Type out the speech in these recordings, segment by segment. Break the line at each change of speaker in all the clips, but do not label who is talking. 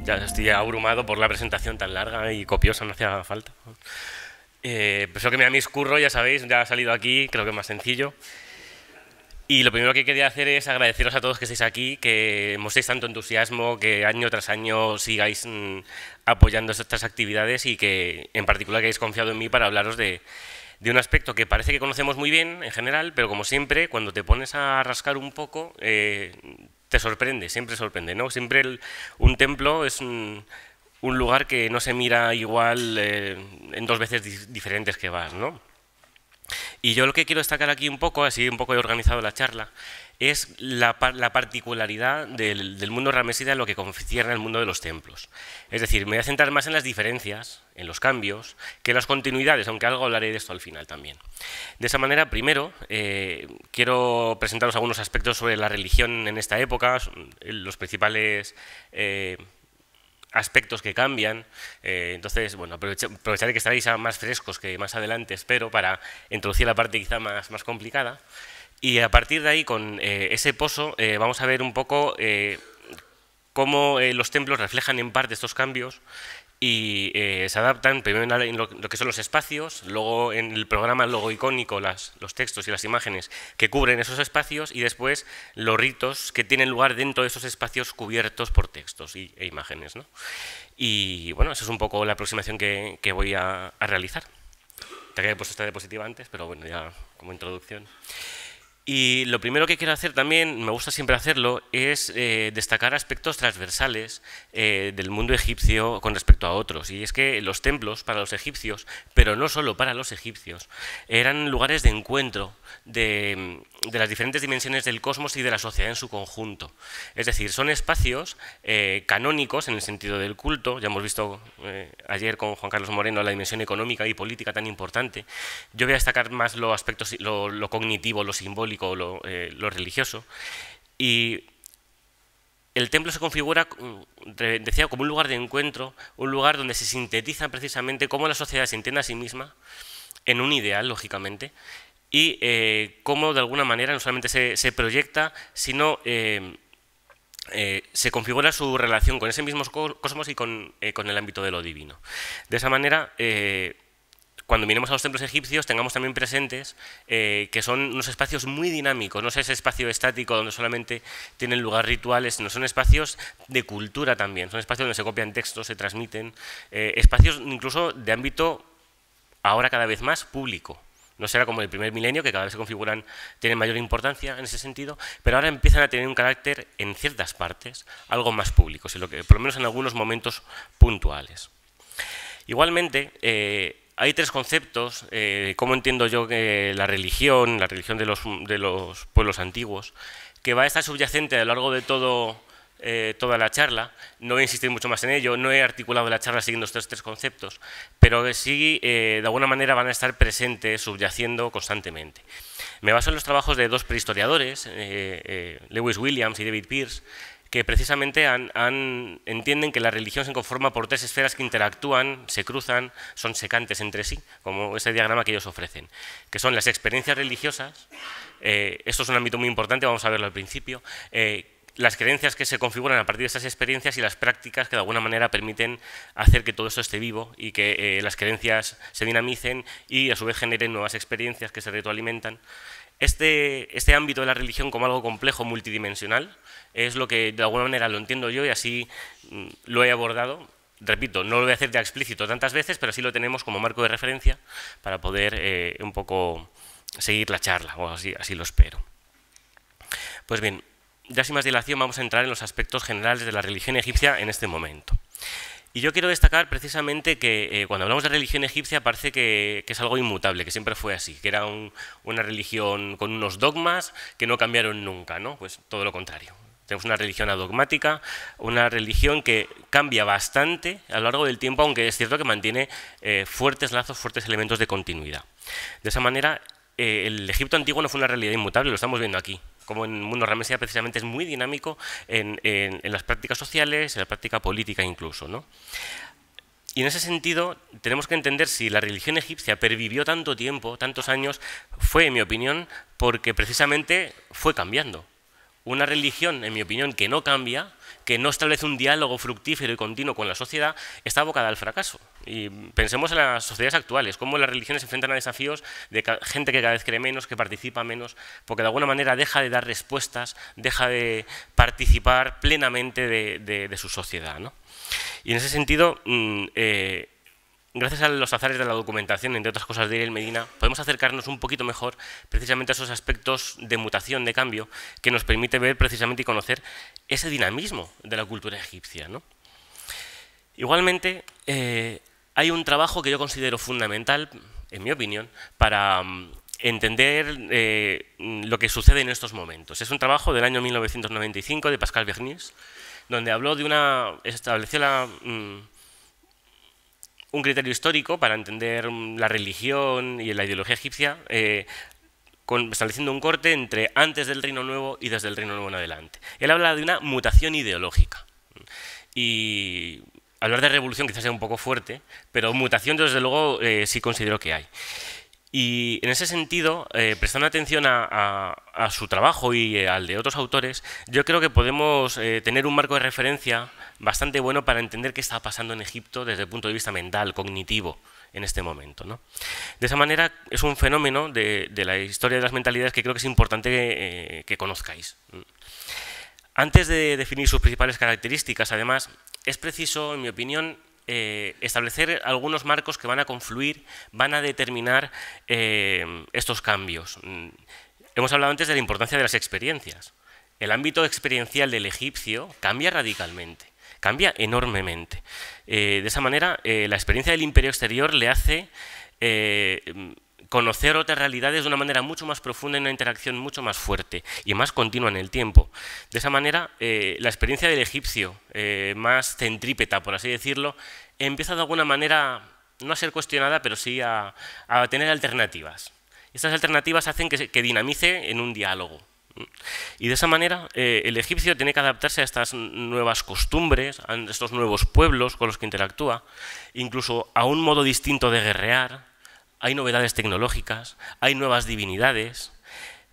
Ya estoy abrumado por la presentación tan larga y copiosa, no hacía falta. Pero eso que me da mis curro, ya sabéis, ya ha salido aquí, creo que es más sencillo. Y lo primero que quería hacer es agradeceros a todos que estéis aquí, que mostréis tanto entusiasmo, que año tras año sigáis apoyando estas actividades y que en particular que hayáis confiado en mí para hablaros de un aspecto que parece que conocemos muy bien en general, pero como siempre, cuando te pones a rascar un poco, te sorprende, siempre sorprende, ¿no? Siempre un templo es un lugar que no se mira igual en dos veces diferentes que vas, ¿no? Y yo lo que quiero destacar aquí un poco, así un poco he organizado la charla, es la particularidad del mundo ramesida en lo que concierne al mundo de los templos. Es decir, me voy a centrar más en las diferencias, en los cambios, que en las continuidades, aunque algo hablaré de esto al final también. De esa manera, primero, quiero presentaros algunos aspectos sobre la religión en esta época, los principales aspectos que cambian. Entonces, bueno, aprovecharé que estaréis más frescos que más adelante, espero, para introducir la parte quizá más complicada. Y a partir de ahí, con ese pozo, vamos a ver un poco cómo los templos reflejan en parte estos cambios y se adaptan primero en lo que son los espacios, luego en el programa logo icónico, los textos y las imágenes que cubren esos espacios y después los ritos que tienen lugar dentro de esos espacios cubiertos por textos e imágenes, ¿no? Y bueno, esa es un poco la aproximación que voy a realizar. Te había puesto esta diapositiva antes, pero bueno, ya como introducción. Y lo primero que quiero hacer también, me gusta siempre hacerlo, es destacar aspectos transversales del mundo egipcio con respecto a otros. Y es que los templos para los egipcios, pero no solo para los egipcios, eran lugares de encuentro de las diferentes dimensiones del cosmos y de la sociedad en su conjunto. Es decir, son espacios canónicos en el sentido del culto. Ya hemos visto ayer con Juan Carlos Moreno la dimensión económica y política tan importante. Yo voy a destacar más los aspectos, lo cognitivo, lo simbólico, lo religioso. Y el templo se configura, decía, como un lugar de encuentro, un lugar donde se sintetiza precisamente cómo la sociedad se entiende a sí misma, en un ideal, lógicamente, y cómo de alguna manera no solamente se proyecta, sino se configura su relación con ese mismo cosmos y con el ámbito de lo divino. De esa manera, cuando miremos a los templos egipcios, tengamos también presentes que son unos espacios muy dinámicos, no es ese espacio estático donde solamente tienen lugar rituales, sino son espacios de cultura también, son espacios donde se copian textos, se transmiten, espacios incluso de ámbito ahora cada vez más público. No será como el primer milenio, que cada vez se configuran, tienen mayor importancia en ese sentido, pero ahora empiezan a tener un carácter, en ciertas partes, algo más público, por lo menos en algunos momentos puntuales. Igualmente, hay tres conceptos, cómo entiendo yo que la religión de los pueblos antiguos, que va a estar subyacente a lo largo de toda la charla. No voy a insistir mucho más en ello, no he articulado la charla siguiendo estos tres conceptos, pero que sí, de alguna manera, van a estar presentes, subyaciendo constantemente. Me baso en los trabajos de dos prehistoriadores, Lewis Williams y David Pearce, que precisamente entienden que la religión se conforma por tres esferas que interactúan, se cruzan, son secantes entre sí, como ese diagrama que ellos ofrecen, que son las experiencias religiosas. Esto es un ámbito muy importante, vamos a verlo al principio, las creencias que se configuran a partir de estas experiencias y las prácticas que de alguna manera permiten hacer que todo esto esté vivo y que las creencias se dinamicen y a su vez generen nuevas experiencias que se retroalimentan. Este ámbito de la religión como algo complejo, multidimensional, es lo que de alguna manera lo entiendo yo y así lo he abordado. Repito, no lo voy a hacer ya explícito tantas veces, pero sí lo tenemos como marco de referencia para poder un poco seguir la charla, o así lo espero. Pues bien, ya sin más dilación vamos a entrar en los aspectos generales de la religión egipcia en este momento. Y yo quiero destacar precisamente que cuando hablamos de religión egipcia parece que es algo inmutable, que siempre fue así, que era una religión con unos dogmas que no cambiaron nunca, ¿no? Pues todo lo contrario. Tenemos una religión adogmática, una religión que cambia bastante a lo largo del tiempo, aunque es cierto que mantiene fuertes lazos, fuertes elementos de continuidad. De esa manera, el Egipto antiguo no fue una realidad inmutable, lo estamos viendo aquí. Como en el mundo ramesida precisamente es muy dinámico en las prácticas sociales, en la práctica política incluso, ¿no? Y en ese sentido tenemos que entender si la religión egipcia pervivió tanto tiempo, tantos años, fue, en mi opinión, porque precisamente fue cambiando. una religión, en mi opinión, que no cambia, que no establece un diálogo fructífero y continuo con la sociedad, está abocada al fracaso. Y pensemos en las sociedades actuales, cómo las religiones se enfrentan a desafíos de gente que cada vez cree menos, que participa menos, porque de alguna manera deja de dar respuestas, deja de participar plenamente de su sociedad, ¿no? Y en ese sentido, gracias a los azares de la documentación, entre otras cosas de Irene Medina, podemos acercarnos un poquito mejor precisamente a esos aspectos de mutación, de cambio, que nos permite ver precisamente y conocer ese dinamismo de la cultura egipcia, ¿no? Igualmente, hay un trabajo que yo considero fundamental, en mi opinión, para entender lo que sucede en estos momentos. Es un trabajo del año 1995 de Pascal Bernice, donde habló de estableció un criterio histórico para entender la religión y la ideología egipcia, estableciendo un corte entre antes del Reino Nuevo y desde el Reino Nuevo en adelante. Él habla de una mutación ideológica. Y hablar de revolución quizás sea un poco fuerte, pero mutación desde luego sí considero que hay. Y en ese sentido, prestando atención a su trabajo y al de otros autores, yo creo que podemos tener un marco de referencia bastante bueno para entender qué está pasando en Egipto desde el punto de vista mental, cognitivo, en este momento, ¿no? De esa manera, es un fenómeno de la historia de las mentalidades que creo que es importante que conozcáis. Antes de definir sus principales características, además, es preciso, en mi opinión, establecer algunos marcos que van a confluir, van a determinar estos cambios. Hemos hablado antes de la importancia de las experiencias. El ámbito experiencial del egipcio cambia radicalmente, cambia enormemente. De esa manera, la experiencia del imperio exterior le hace conocer otras realidades de una manera mucho más profunda y una interacción mucho más fuerte y más continua en el tiempo. De esa manera, la experiencia del egipcio, más centrípeta, por así decirlo, empieza de alguna manera, no a ser cuestionada, pero sí a tener alternativas. Estas alternativas hacen que dinamice en un diálogo. Y de esa manera, el egipcio tiene que adaptarse a estas nuevas costumbres, a estos nuevos pueblos con los que interactúa, incluso a un modo distinto de guerrear. Hay novedades tecnológicas, hay nuevas divinidades,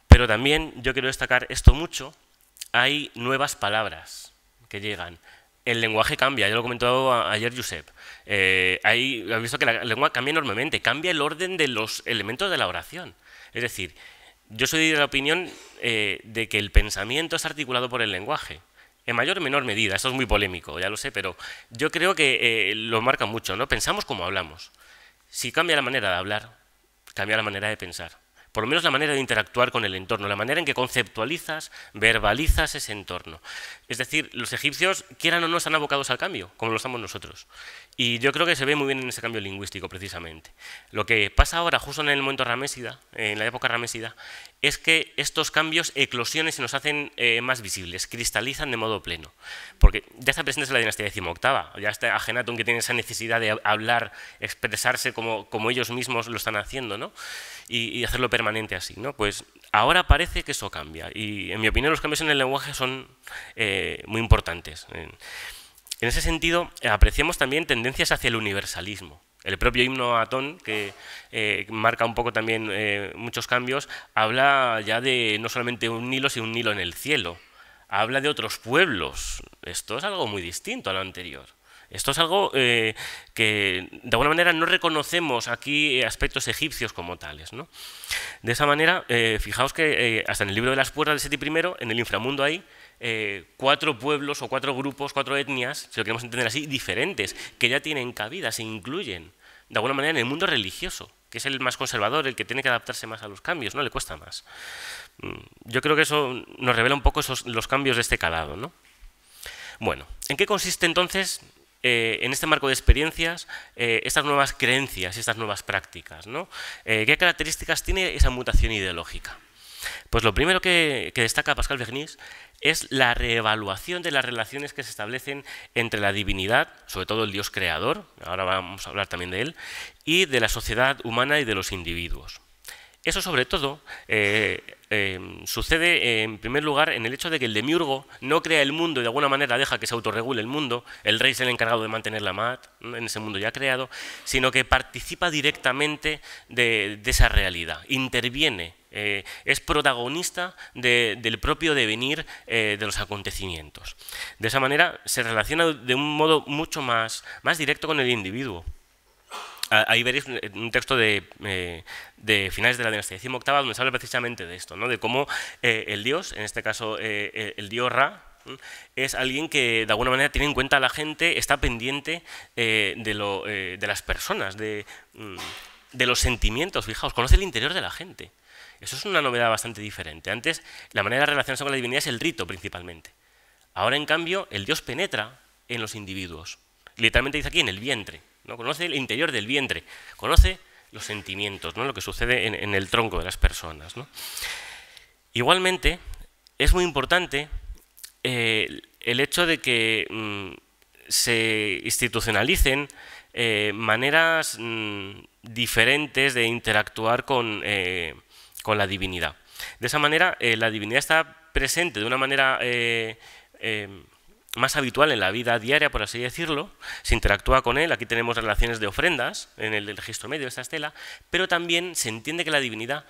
pero también, yo quiero destacar esto mucho, hay nuevas palabras que llegan. El lenguaje cambia, ya lo comentó ayer Josep. Has visto que la lengua cambia enormemente, cambia el orden de los elementos de la oración. Es decir, yo soy de la opinión de que el pensamiento es articulado por el lenguaje. En mayor o menor medida, esto es muy polémico, ya lo sé, pero yo creo que lo marca mucho, ¿no? Pensamos como hablamos. Si cambia la manera de hablar, cambia la manera de pensar. Por lo menos la manera de interactuar con el entorno, la manera en que conceptualizas, verbalizas ese entorno. Es decir, los egipcios, quieran o no, están abocados al cambio, como lo estamos nosotros. Y yo creo que se ve muy bien en ese cambio lingüístico, precisamente. Lo que pasa ahora, justo en el momento ramésida, en la época ramésida, es que estos cambios eclosiones se nos hacen más visibles, cristalizan de modo pleno. Porque ya está presente la dinastía decimoctava, ya está Ajenatón, que tiene esa necesidad de hablar, expresarse como ellos mismos lo están haciendo, ¿no? Y hacerlo permanente así, ¿no? Pues ahora parece que eso cambia. Y en mi opinión los cambios en el lenguaje son muy importantes. En ese sentido, apreciamos también tendencias hacia el universalismo. El propio himno a Atón, que marca un poco también muchos cambios, habla ya de no solamente un Nilo, sino un Nilo en el cielo. Habla de otros pueblos. Esto es algo muy distinto a lo anterior. Esto es algo que, de alguna manera, no reconocemos aquí aspectos egipcios como tales, ¿no? De esa manera, fijaos que hasta en el libro de las puertas de Seti I, en el inframundo hay 4 pueblos o 4 grupos, 4 etnias, si lo queremos entender así, diferentes, que ya tienen cabida, se incluyen, de alguna manera, en el mundo religioso, que es el más conservador, el que tiene que adaptarse más a los cambios, ¿no? Le cuesta más. Yo creo que eso nos revela un poco los cambios de este calado, ¿no? Bueno, ¿en qué consiste entonces, en este marco de experiencias, estas nuevas creencias y estas nuevas prácticas, ¿no? ¿Qué características tiene esa mutación ideológica? Pues lo primero que destaca Pascal Bernice es la reevaluación de las relaciones que se establecen entre la divinidad, sobre todo el Dios creador, ahora vamos a hablar también de él, y de la sociedad humana y de los individuos. Eso, sobre todo, sucede, en primer lugar, en el hecho de que el demiurgo no crea el mundo y de alguna manera deja que se autorregule el mundo, el rey es el encargado de mantener la mat en ese mundo ya creado, sino que participa directamente de esa realidad, interviene es protagonista del propio devenir de los acontecimientos. De esa manera se relaciona de un modo mucho más directo con el individuo. Ahí veréis un texto de finales de la dinastía XVIII donde se habla precisamente de esto, ¿no? De cómo el dios, en este caso el dios Ra, es alguien que de alguna manera tiene en cuenta a la gente, está pendiente de las personas, de los sentimientos. Fijaos, conoce el interior de la gente. Eso es una novedad bastante diferente. Antes la manera de relacionarse con la divinidad es el rito principalmente. Ahora en cambio el dios penetra en los individuos. Literalmente dice aquí en el vientre, ¿no? Conoce el interior del vientre, conoce los sentimientos, ¿no? Lo que sucede en el tronco de las personas, ¿no? Igualmente es muy importante el hecho de que se institucionalicen maneras diferentes de interactuar con la divinidad. De esa manera, la divinidad está presente de una manera más habitual en la vida diaria, por así decirlo. Se interactúa con él. Aquí tenemos relaciones de ofrendas en el registro medio de esta estela, pero también se entiende que la divinidad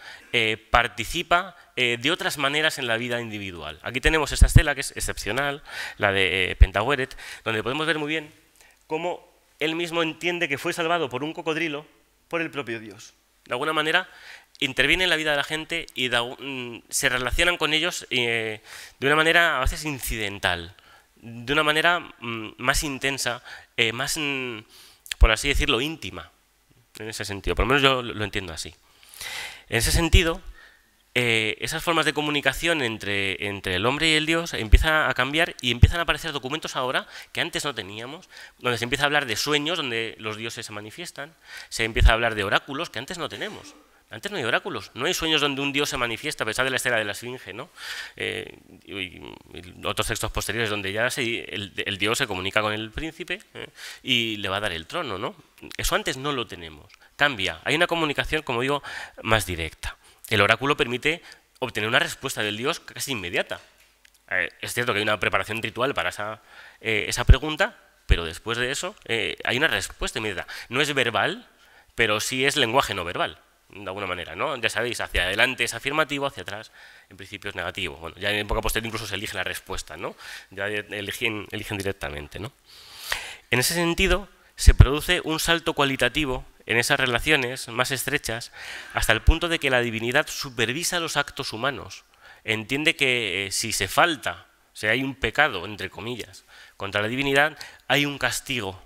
participa de otras maneras en la vida individual. Aquí tenemos esta estela que es excepcional, la de Pentaweret, donde podemos ver muy bien cómo él mismo entiende que fue salvado por un cocodrilo por el propio Dios. De alguna manera interviene en la vida de la gente y se relacionan con ellos de una manera a veces incidental, de una manera más intensa, más, por así decirlo, íntima, en ese sentido. Por lo menos yo lo entiendo así. En ese sentido, esas formas de comunicación entre el hombre y el Dios empiezan a cambiar y empiezan a aparecer documentos ahora que antes no teníamos, donde se empieza a hablar de sueños, donde los dioses se manifiestan, se empieza a hablar de oráculos que antes no tenemos. Antes no hay oráculos, no hay sueños donde un dios se manifiesta, a pesar de la estela de la Esfinge, ¿no? Y otros textos posteriores donde ya el dios se comunica con el príncipe y le va a dar el trono, ¿no? Eso antes no lo tenemos. Cambia, hay una comunicación, como digo, más directa. El oráculo permite obtener una respuesta del dios casi inmediata. Es cierto que hay una preparación ritual para esa pregunta, pero después de eso hay una respuesta inmediata. No es verbal, pero sí es lenguaje no verbal, de alguna manera, ¿no? Ya sabéis, hacia adelante es afirmativo, hacia atrás en principio es negativo. Bueno, ya en época posterior incluso se elige la respuesta, ¿no? Ya eligen directamente, ¿no? En ese sentido, se produce un salto cualitativo en esas relaciones más estrechas hasta el punto de que la divinidad supervisa los actos humanos. Entiende que si se falta, si hay un pecado, entre comillas, contra la divinidad, hay un castigo.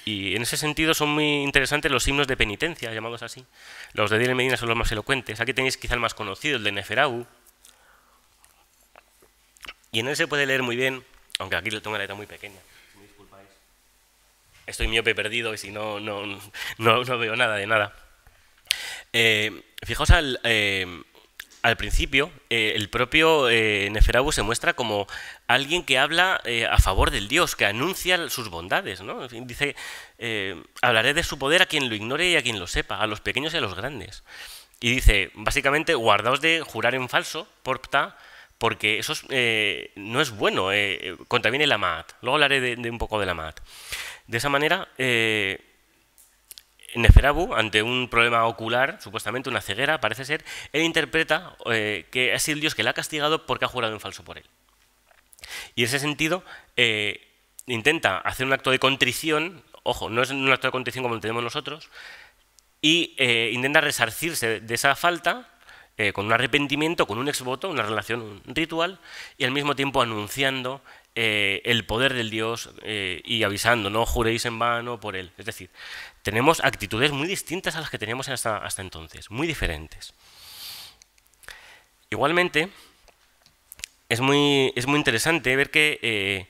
Y en ese sentido son muy interesantes los himnos de penitencia, llamados así. Los de Diel Medina son los más elocuentes. Aquí tenéis quizá el más conocido, el de Neferau. Y en él se puede leer muy bien, aunque aquí lo tengo la letra muy pequeña. Me disculpáis. Estoy miope perdido y si no veo nada de nada. Fijaos al principio, el propio Neferau se muestra como alguien que habla a favor del Dios, que anuncia sus bondades, ¿no? En fin, dice, hablaré de su poder a quien lo ignore y a quien lo sepa, a los pequeños y a los grandes. Y dice, básicamente, guardaos de jurar en falso, porta, porque eso no es bueno, contraviene la Ma'at. Luego hablaré de un poco de la Ma'at. De esa manera, Neferau, ante un problema ocular, supuestamente una ceguera, parece ser, él interpreta que ha sido el Dios que le ha castigado porque ha jurado en falso por él. Y en ese sentido, intenta hacer un acto de contrición, ojo, no es un acto de contrición como lo tenemos nosotros, y intenta resarcirse de esa falta con un arrepentimiento, con un exvoto, una relación ritual, y al mismo tiempo anunciando el poder del Dios y avisando, no juréis en vano por él. Es decir, tenemos actitudes muy distintas a las que teníamos hasta entonces, muy diferentes. Igualmente, es muy interesante ver que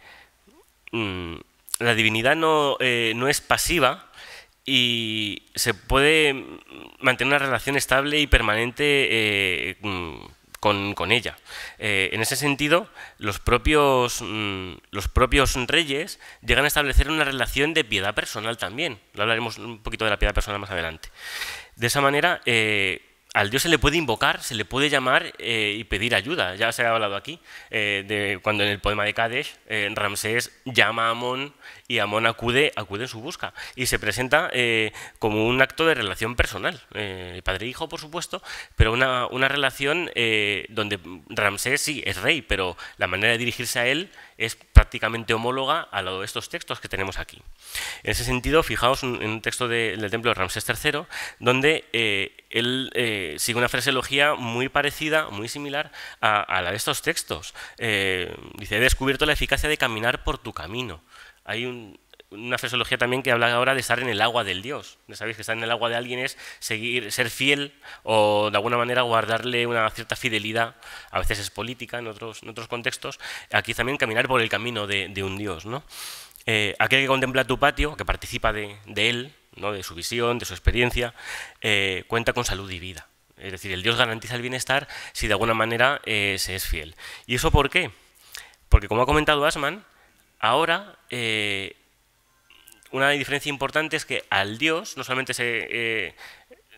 la divinidad no es pasiva y se puede mantener una relación estable y permanente con ella. En ese sentido, los propios reyes llegan a establecer una relación de piedad personal también. Lo hablaremos un poquito de la piedad personal más adelante. De esa manera, al dios se le puede invocar, se le puede llamar y pedir ayuda. Ya se ha hablado aquí de cuando en el poema de Kadesh Ramsés llama a Amón y Amón acude en su busca y se presenta como un acto de relación personal, padre e hijo por supuesto, pero una relación donde Ramsés sí es rey, pero la manera de dirigirse a él es prácticamente homóloga a lo de estos textos que tenemos aquí. En ese sentido, fijaos en un texto del templo de Ramsés III, donde él sigue una fraseología muy parecida, muy similar a la de estos textos. Dice, he descubierto la eficacia de caminar por tu camino. Hay una fraseología también que habla ahora de estar en el agua del Dios. Sabéis que estar en el agua de alguien es ser fiel o de alguna manera guardarle una cierta fidelidad. A veces es política en otros contextos. Aquí también caminar por el camino de un Dios, ¿no? Aquel que contempla tu patio, que participa de él, ¿no? De su visión, de su experiencia, cuenta con salud y vida. Es decir, el Dios garantiza el bienestar si de alguna manera se es fiel. ¿Y eso por qué? Porque como ha comentado Assmann, ahora una diferencia importante es que al Dios no solamente se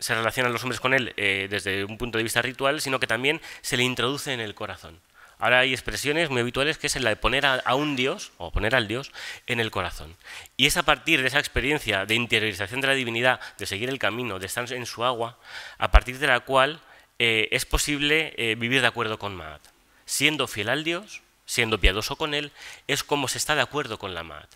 relacionan los hombres con él desde un punto de vista ritual, sino que también se le introduce en el corazón. Ahora hay expresiones muy habituales que es la de poner a un Dios, o poner al Dios, en el corazón. Y es a partir de esa experiencia de interiorización de la divinidad, de seguir el camino, de estar en su agua, a partir de la cual es posible vivir de acuerdo con Ma'at. Siendo fiel al Dios, siendo piadoso con él, es como se está de acuerdo con la Ma'at.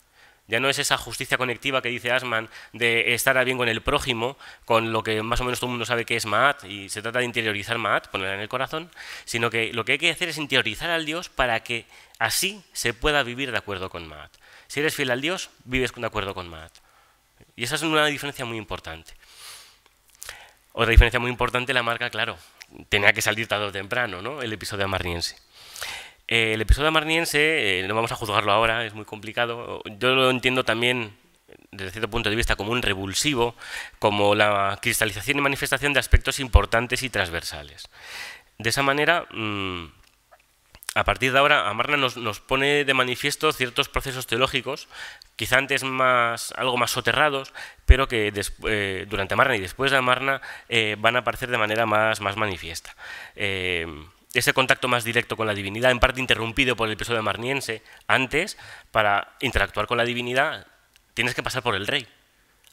Ya no es esa justicia conectiva que dice Assmann de estar a bien con el prójimo, con lo que más o menos todo el mundo sabe que es Ma'at, y se trata de interiorizar Ma'at, ponerla en el corazón, sino que lo que hay que hacer es interiorizar al Dios para que así se pueda vivir de acuerdo con Ma'at. Si eres fiel al Dios, vives de acuerdo con Ma'at. Y esa es una diferencia muy importante. Otra diferencia muy importante la marca, claro, tenía que salir tarde o temprano, ¿no? El episodio amarniense. El episodio amarniense, no vamos a juzgarlo ahora, es muy complicado. Yo lo entiendo también, desde cierto punto de vista, como un revulsivo, como la cristalización y manifestación de aspectos importantes y transversales. De esa manera, a partir de ahora, Amarna nos pone de manifiesto ciertos procesos teológicos, quizá antes algo más soterrados, pero que durante Amarna y después de Amarna van a aparecer de manera más manifiesta. Ese contacto más directo con la divinidad, en parte interrumpido por el episodio amarniense, antes, para interactuar con la divinidad, tienes que pasar por el rey.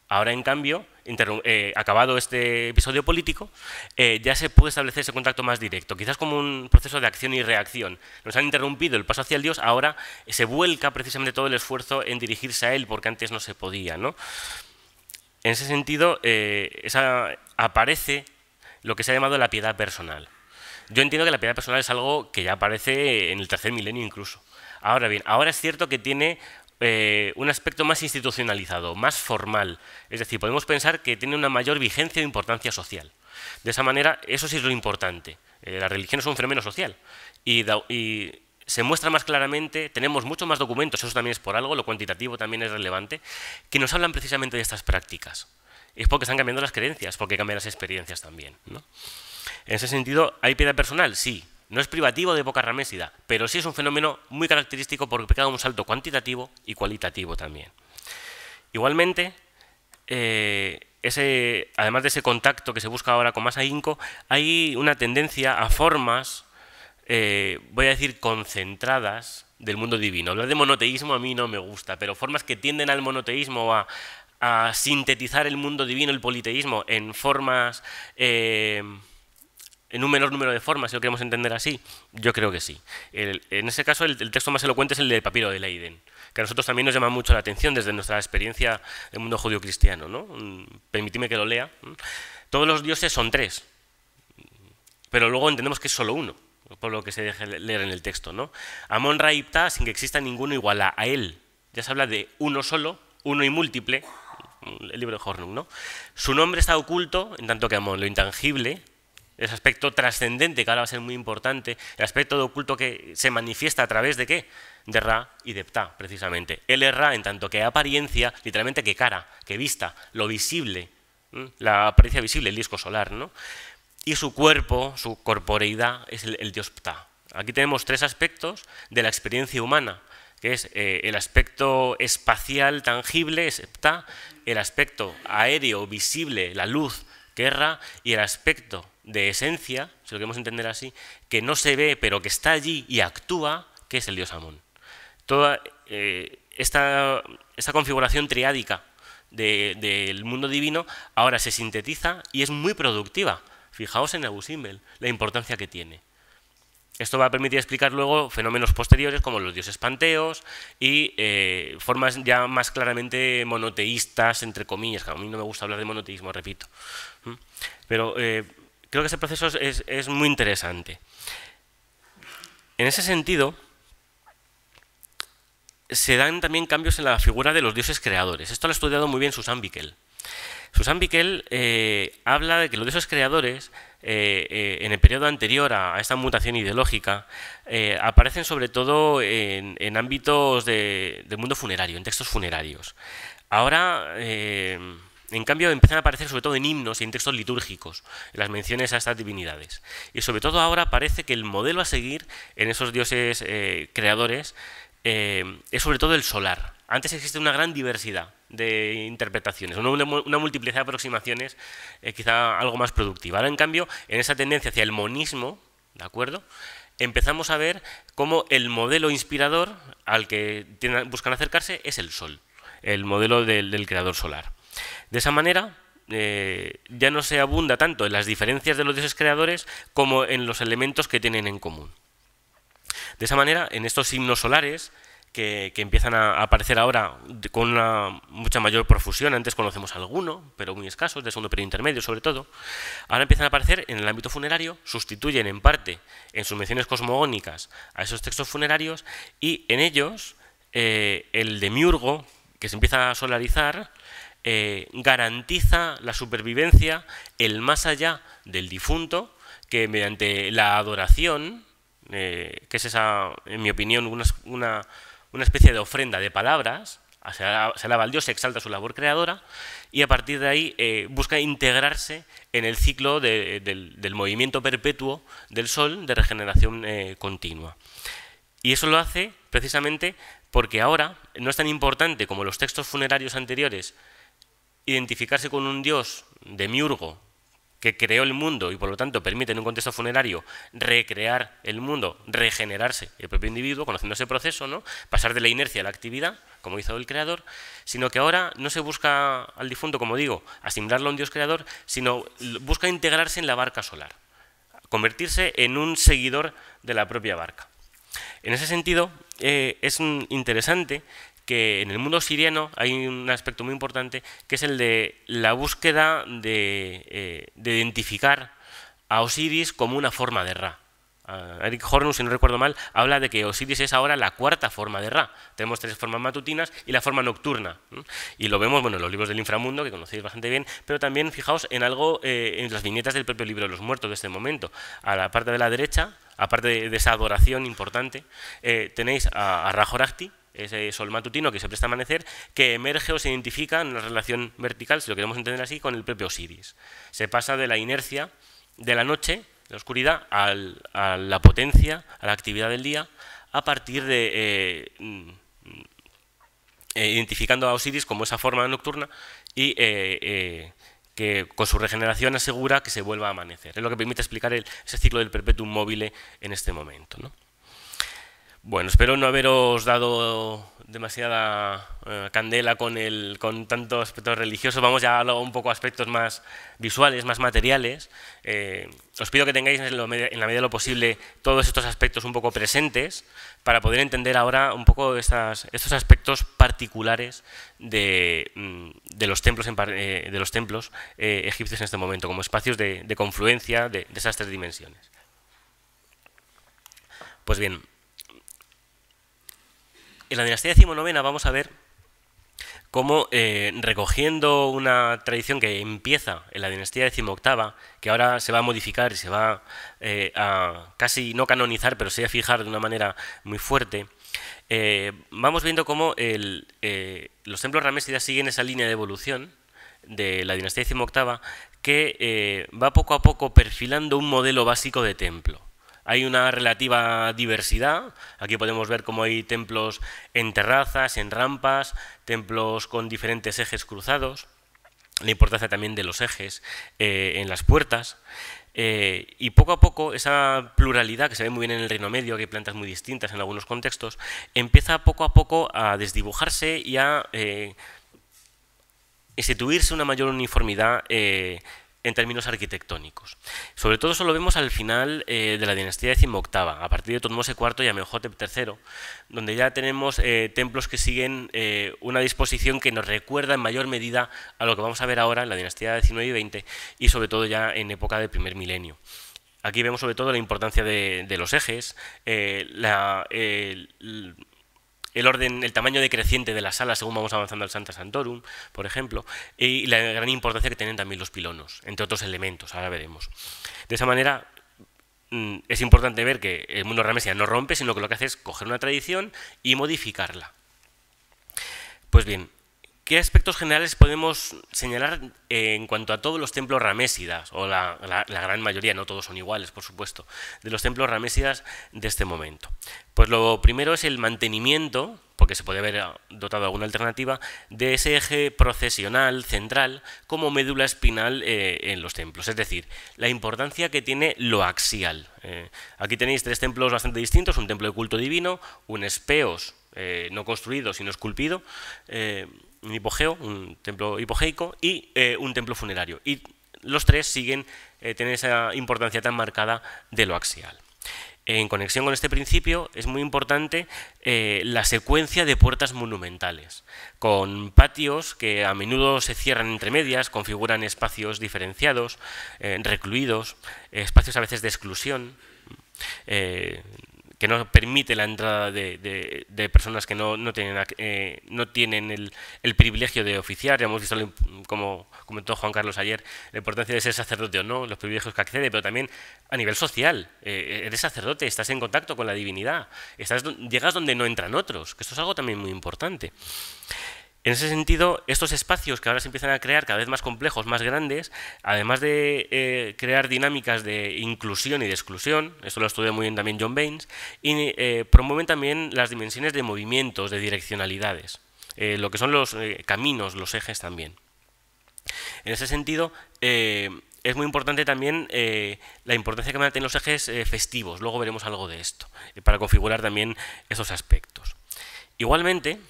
Ahora, en cambio, acabado este episodio político, ya se puede establecer ese contacto más directo, quizás como un proceso de acción y reacción. Nos han interrumpido el paso hacia el Dios, ahora se vuelca precisamente todo el esfuerzo en dirigirse a Él, porque antes no se podía, ¿no? En ese sentido, aparece lo que se ha llamado la piedad personal. Yo entiendo que la piedad personal es algo que ya aparece en el tercer milenio incluso. Ahora bien, ahora es cierto que tiene un aspecto más institucionalizado, más formal. Es decir, podemos pensar que tiene una mayor vigencia o importancia social. De esa manera, eso sí es lo importante. La religión es un fenómeno social y se muestra más claramente, tenemos muchos más documentos, eso también es por algo, lo cuantitativo también es relevante, que nos hablan precisamente de estas prácticas. Es porque están cambiando las creencias, porque cambian las experiencias también, ¿no? En ese sentido, ¿hay piedad personal? Sí. No es privativo de Boca Ramésida, pero sí es un fenómeno muy característico porque pega un salto cuantitativo y cualitativo también. Igualmente, además de ese contacto que se busca ahora con más ahínco, hay una tendencia a formas, voy a decir, concentradas del mundo divino. Hablar de monoteísmo a mí no me gusta, pero formas que tienden al monoteísmo, a sintetizar el mundo divino, el politeísmo, en formas... en un menor número de formas, si lo queremos entender así, yo creo que sí. En ese caso, el texto más elocuente es el del Papiro de Leiden, que a nosotros también nos llama mucho la atención desde nuestra experiencia del mundo judío-cristiano, ¿no? Permitidme que lo lea. Todos los dioses son tres, pero luego entendemos que es solo uno, por lo que se deja leer en el texto, ¿no? Amón, Ra y Ptah, sin que exista ninguno igual a él. Ya se habla de uno solo, uno y múltiple, el libro de Hornung, ¿no? Su nombre está oculto, en tanto que Amón, lo intangible, ese aspecto trascendente que ahora va a ser muy importante, el aspecto de oculto que se manifiesta a través de ¿qué? De Ra y de Ptah, precisamente. Él es Ra en tanto que apariencia, literalmente que cara, que vista, lo visible, la apariencia visible, el disco solar, ¿no? Y su cuerpo, su corporeidad, es el dios Ptah. Aquí tenemos tres aspectos de la experiencia humana, que es el aspecto espacial tangible, es Ptah, el aspecto aéreo, visible, la luz, que es Ra, y el aspecto de esencia, si lo queremos entender así, que no se ve pero que está allí y actúa, que es el dios Amón. Toda esta configuración triádica del mundo divino ahora se sintetiza y es muy productiva. Fijaos en Abu Simbel, la importancia que tiene. Esto va a permitir explicar luego fenómenos posteriores como los dioses panteos y formas ya más claramente monoteístas, entre comillas. A mí no me gusta hablar de monoteísmo, repito. Pero creo que ese proceso es muy interesante. En ese sentido, se dan también cambios en la figura de los dioses creadores. Esto lo ha estudiado muy bien Susan Bickel. Susan Bickel habla de que los dioses creadores, en el periodo anterior a esta mutación ideológica, aparecen sobre todo en ámbitos del mundo funerario, en textos funerarios. Ahora, en cambio, empiezan a aparecer sobre todo en himnos y en textos litúrgicos, en las menciones a estas divinidades. Y sobre todo ahora parece que el modelo a seguir en esos dioses creadores es sobre todo el solar. Antes existe una gran diversidad de interpretaciones, una multiplicidad de aproximaciones quizá algo más productiva. Ahora, en cambio, en esa tendencia hacia el monismo, ¿de acuerdo?, empezamos a ver cómo el modelo inspirador al que buscan acercarse es el Sol, el modelo del creador solar. De esa manera, ya no se abunda tanto en las diferencias de los dioses creadores como en los elementos que tienen en común. De esa manera, en estos himnos solares, que empiezan a aparecer ahora con una mucha mayor profusión, antes conocemos alguno, pero muy escasos, de segundo periodo intermedio sobre todo, ahora empiezan a aparecer en el ámbito funerario, sustituyen en parte en sus menciones cosmogónicas a esos textos funerarios, y en ellos el demiurgo, que se empieza a solarizar, garantiza la supervivencia, el más allá del difunto, que mediante la adoración, que es esa, en mi opinión, una especie de ofrenda de palabras, se alaba al Dios, se exalta su labor creadora, y a partir de ahí busca integrarse en el ciclo del movimiento perpetuo del Sol de regeneración continua. Y eso lo hace precisamente porque ahora no es tan importante como los textos funerarios anteriores identificarse con un Dios demiurgo que creó el mundo y por lo tanto permite en un contexto funerario recrear el mundo, regenerarse el propio individuo, conociendo ese proceso, ¿no?, pasar de la inercia a la actividad, como hizo el creador, sino que ahora no se busca al difunto, como digo, asimilarlo a un Dios creador, sino busca integrarse en la barca solar, convertirse en un seguidor de la propia barca. En ese sentido, es interesante que en el mundo siriano hay un aspecto muy importante, que es el de la búsqueda de identificar a Osiris como una forma de Ra. Eric Hornung, si no recuerdo mal, habla de que Osiris es ahora la cuarta forma de Ra. Tenemos 3 formas matutinas y la forma nocturna. Y lo vemos, bueno, en los libros del inframundo, que conocéis bastante bien, pero también fijaos en algo en las viñetas del propio libro de los muertos de este momento. A la parte de la derecha, aparte de esa adoración importante, tenéis a Ra-Horajti, ese sol matutino que se presta a amanecer, que emerge o se identifica en una relación vertical, si lo queremos entender así, con el propio Osiris. Se pasa de la inercia de la noche, de la oscuridad, a la potencia, a la actividad del día, a partir de identificando a Osiris como esa forma nocturna y que con su regeneración asegura que se vuelva a amanecer. Es lo que permite explicar ese ciclo del perpetuum mobile en este momento, ¿no? Bueno, espero no haberos dado demasiada candela con tantos aspectos religiosos. Vamos ya a un poco a aspectos más visuales, más materiales. Os pido que tengáis en la medida de lo posible todos estos aspectos un poco presentes para poder entender ahora un poco estos aspectos particulares de los templos, egipcios en este momento, como espacios de confluencia de esas 3 dimensiones. Pues bien, en la dinastía decimonovena vamos a ver cómo, recogiendo una tradición que empieza en la dinastía decimoctava, que ahora se va a modificar y se va a casi no canonizar, pero sí a fijar de una manera muy fuerte, vamos viendo cómo los templos ramesidas siguen esa línea de evolución de la dinastía decimoctava que va poco a poco perfilando un modelo básico de templo. Hay una relativa diversidad. Aquí podemos ver cómo hay templos en terrazas, en rampas, templos con diferentes ejes cruzados. la importancia también de los ejes en las puertas. Y poco a poco esa pluralidad que se ve muy bien en el Reino Medio, que hay plantas muy distintas en algunos contextos, empieza poco a poco a desdibujarse y a instituirse una mayor uniformidad en términos arquitectónicos. Sobre todo eso lo vemos al final de la dinastía decimoctava, a partir de Tutmose IV y Amenhotep III, donde ya tenemos templos que siguen una disposición que nos recuerda en mayor medida a lo que vamos a ver ahora en la dinastía XIX y XX y sobre todo ya en época del primer milenio. Aquí vemos sobre todo la importancia de los ejes, el orden, el tamaño decreciente de la sala según vamos avanzando al Sancta Sanctorum, por ejemplo, y la gran importancia que tienen también los pilonos, entre otros elementos, ahora veremos. De esa manera, es importante ver que el mundo ramesida no rompe, sino que lo que hace es coger una tradición y modificarla. Pues bien, ¿qué aspectos generales podemos señalar en cuanto a todos los templos ramésidas, o la gran mayoría, no todos son iguales, por supuesto, de los templos ramésidas de este momento? Pues lo primero es el mantenimiento, porque se puede haber dotado alguna alternativa, de ese eje procesional central como médula espinal en los templos, es decir, la importancia que tiene lo axial. Aquí tenéis tres templos bastante distintos, un templo de culto divino, un espeos no construido sino esculpido, un hipogeo, un templo hipogeico y un templo funerario. Y los tres siguen, tienen esa importancia tan marcada de lo axial. En conexión con este principio es muy importante la secuencia de puertas monumentales, con patios que a menudo se cierran entre medias, configuran espacios diferenciados, recluidos, espacios a veces de exclusión, que no permite la entrada de personas que no tienen el privilegio de oficiar. Ya hemos visto, como comentó Juan Carlos ayer, la importancia de ser sacerdote o no, los privilegios que accede, pero también a nivel social. Eres sacerdote, estás en contacto con la divinidad, llegas donde no entran otros, que esto es algo también muy importante. En ese sentido, estos espacios que ahora se empiezan a crear cada vez más complejos, más grandes, además de crear dinámicas de inclusión y de exclusión, esto lo estudia muy bien también John Baines, y promueven también las dimensiones de movimientos, de direccionalidades, lo que son los caminos, los ejes también. En ese sentido, es muy importante también la importancia que van a tener los ejes festivos, luego veremos algo de esto, para configurar también esos aspectos. Igualmente,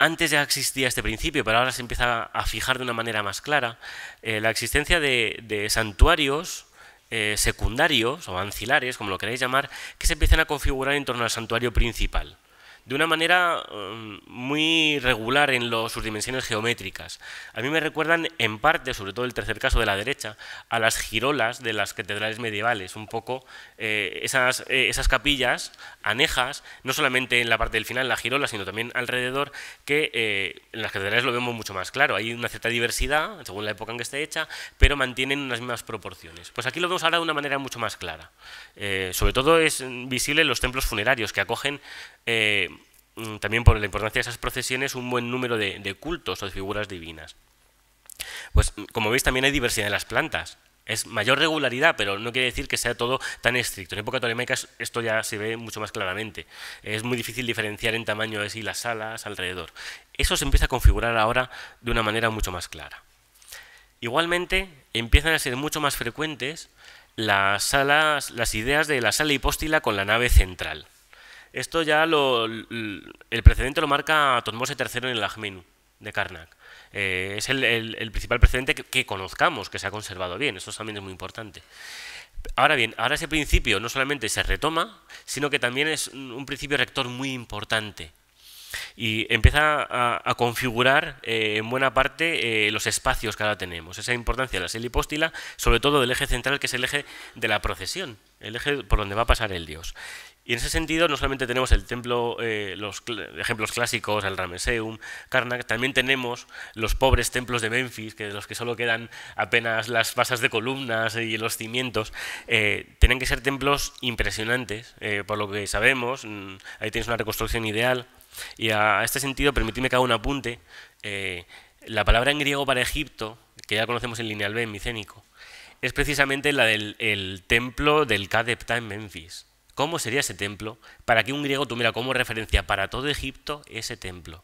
antes ya existía este principio, pero ahora se empieza a fijar de una manera más clara la existencia de santuarios secundarios o ancilares, como lo queráis llamar, que se empiezan a configurar en torno al santuario principal, de una manera muy regular en sus dimensiones geométricas. A mí me recuerdan en parte, sobre todo el tercer caso de la derecha, a las girolas de las catedrales medievales, un poco esas capillas anejas, no solamente en la parte del final, la girola, sino también alrededor, que en las catedrales lo vemos mucho más claro. Hay una cierta diversidad, según la época en que esté hecha, pero mantienen unas mismas proporciones. Pues aquí lo vemos ahora de una manera mucho más clara. Sobre todo es visible en los templos funerarios, que acogen también por la importancia de esas procesiones un buen número de cultos o de figuras divinas. Pues como veis también hay diversidad en las plantas. Es mayor regularidad, pero no quiere decir que sea todo tan estricto. En época tolemaica esto ya se ve mucho más claramente. Es muy difícil diferenciar en tamaño de las salas alrededor. Eso se empieza a configurar ahora de una manera mucho más clara. Igualmente empiezan a ser mucho más frecuentes las ideas de la sala hipóstila con la nave central. Esto ya el precedente lo marca Tutmose III en el Akhmenu de Karnak. Es el principal precedente que conozcamos, que se ha conservado bien. Eso también es muy importante. Ahora bien, ahora ese principio no solamente se retoma, sino que también es un principio rector muy importante. Y empieza a configurar en buena parte los espacios que ahora tenemos. Esa importancia de la sala hipóstila, sobre todo del eje central, que es el eje de la procesión, el eje por donde va a pasar el dios. Y en ese sentido no solamente tenemos el templo, los ejemplos clásicos, el Ramesseum, Karnak, también tenemos los pobres templos de Menfis, que de los que solo quedan apenas las basas de columnas y los cimientos. Tienen que ser templos impresionantes, por lo que sabemos. Ahí tenéis una reconstrucción ideal. Y a este sentido, permitidme que haga un apunte. La palabra en griego para Egipto, que ya conocemos en Lineal B, en micénico, es precisamente la del templo del Ka-Depta en Menfis. ¿Cómo sería ese templo? Para que un griego tuviera como referencia para todo Egipto ese templo.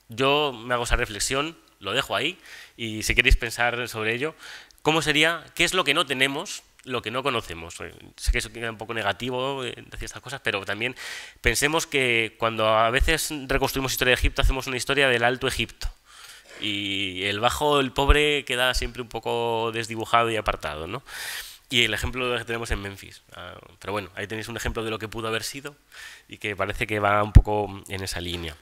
Yo me hago esa reflexión lo dejo ahí y si queréis pensar sobre ello, ¿cómo sería, qué es lo que no tenemos, lo que no conocemos? Sé que eso queda un poco negativo decir estas cosas, pero también pensemos que cuando a veces reconstruimos historia de Egipto, hacemos una historia del Alto Egipto. Y el bajo, el pobre, queda siempre un poco desdibujado y apartado, ¿no? Y el ejemplo que tenemos en Memphis. Pero bueno, ahí tenéis un ejemplo de lo que pudo haber sido y que parece que va un poco en esa línea.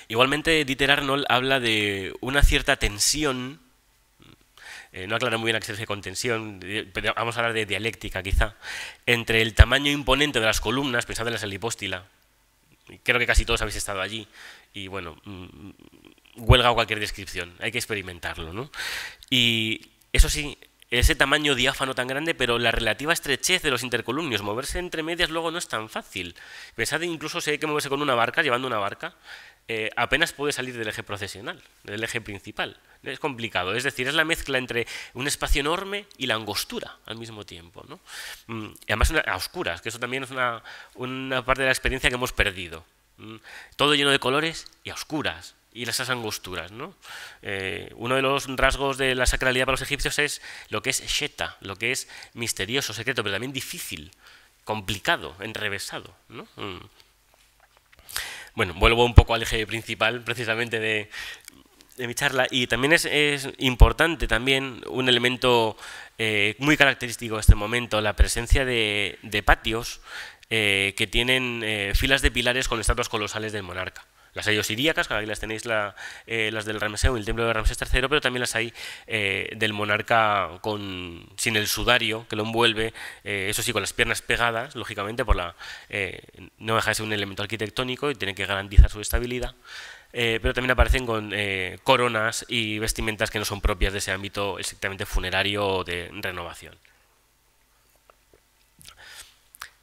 Igualmente, Dieter Arnold habla de una cierta tensión, no aclara muy bien a qué se refiere con tensión, pero vamos a hablar de dialéctica quizá, entre el tamaño imponente de las columnas, pensad en la Selipóstila, creo que casi todos habéis estado allí, y bueno, huelga cualquier descripción, hay que experimentarlo, ¿no? Y eso sí, ese tamaño diáfano tan grande, pero la relativa estrechez de los intercolumnios, moverse entre medias luego no es tan fácil. Pensad incluso si hay que moverse con una barca, llevando una barca, apenas puede salir del eje procesional, del eje principal. Es complicado, es decir, es la mezcla entre un espacio enorme y la angostura al mismo tiempo, ¿no? Y además a oscuras, que eso también es una parte de la experiencia que hemos perdido. Todo lleno de colores y a oscuras. Y esas angosturas, ¿no? Uno de los rasgos de la sacralidad para los egipcios es lo que es sheta, lo que es misterioso, secreto, pero también difícil, complicado, enrevesado, ¿no? Bueno, vuelvo un poco al eje principal, precisamente, de mi charla, y también es importante también un elemento muy característico de este momento, la presencia de patios que tienen filas de pilares con estatuas colosales del monarca. Las hay osiríacas, que aquí las tenéis las del Rameseo y el templo de Ramsés III, pero también las hay del monarca sin el sudario que lo envuelve, eso sí, con las piernas pegadas, lógicamente, no deja de ser un elemento arquitectónico y tiene que garantizar su estabilidad, pero también aparecen con coronas y vestimentas que no son propias de ese ámbito estrictamente funerario o de renovación.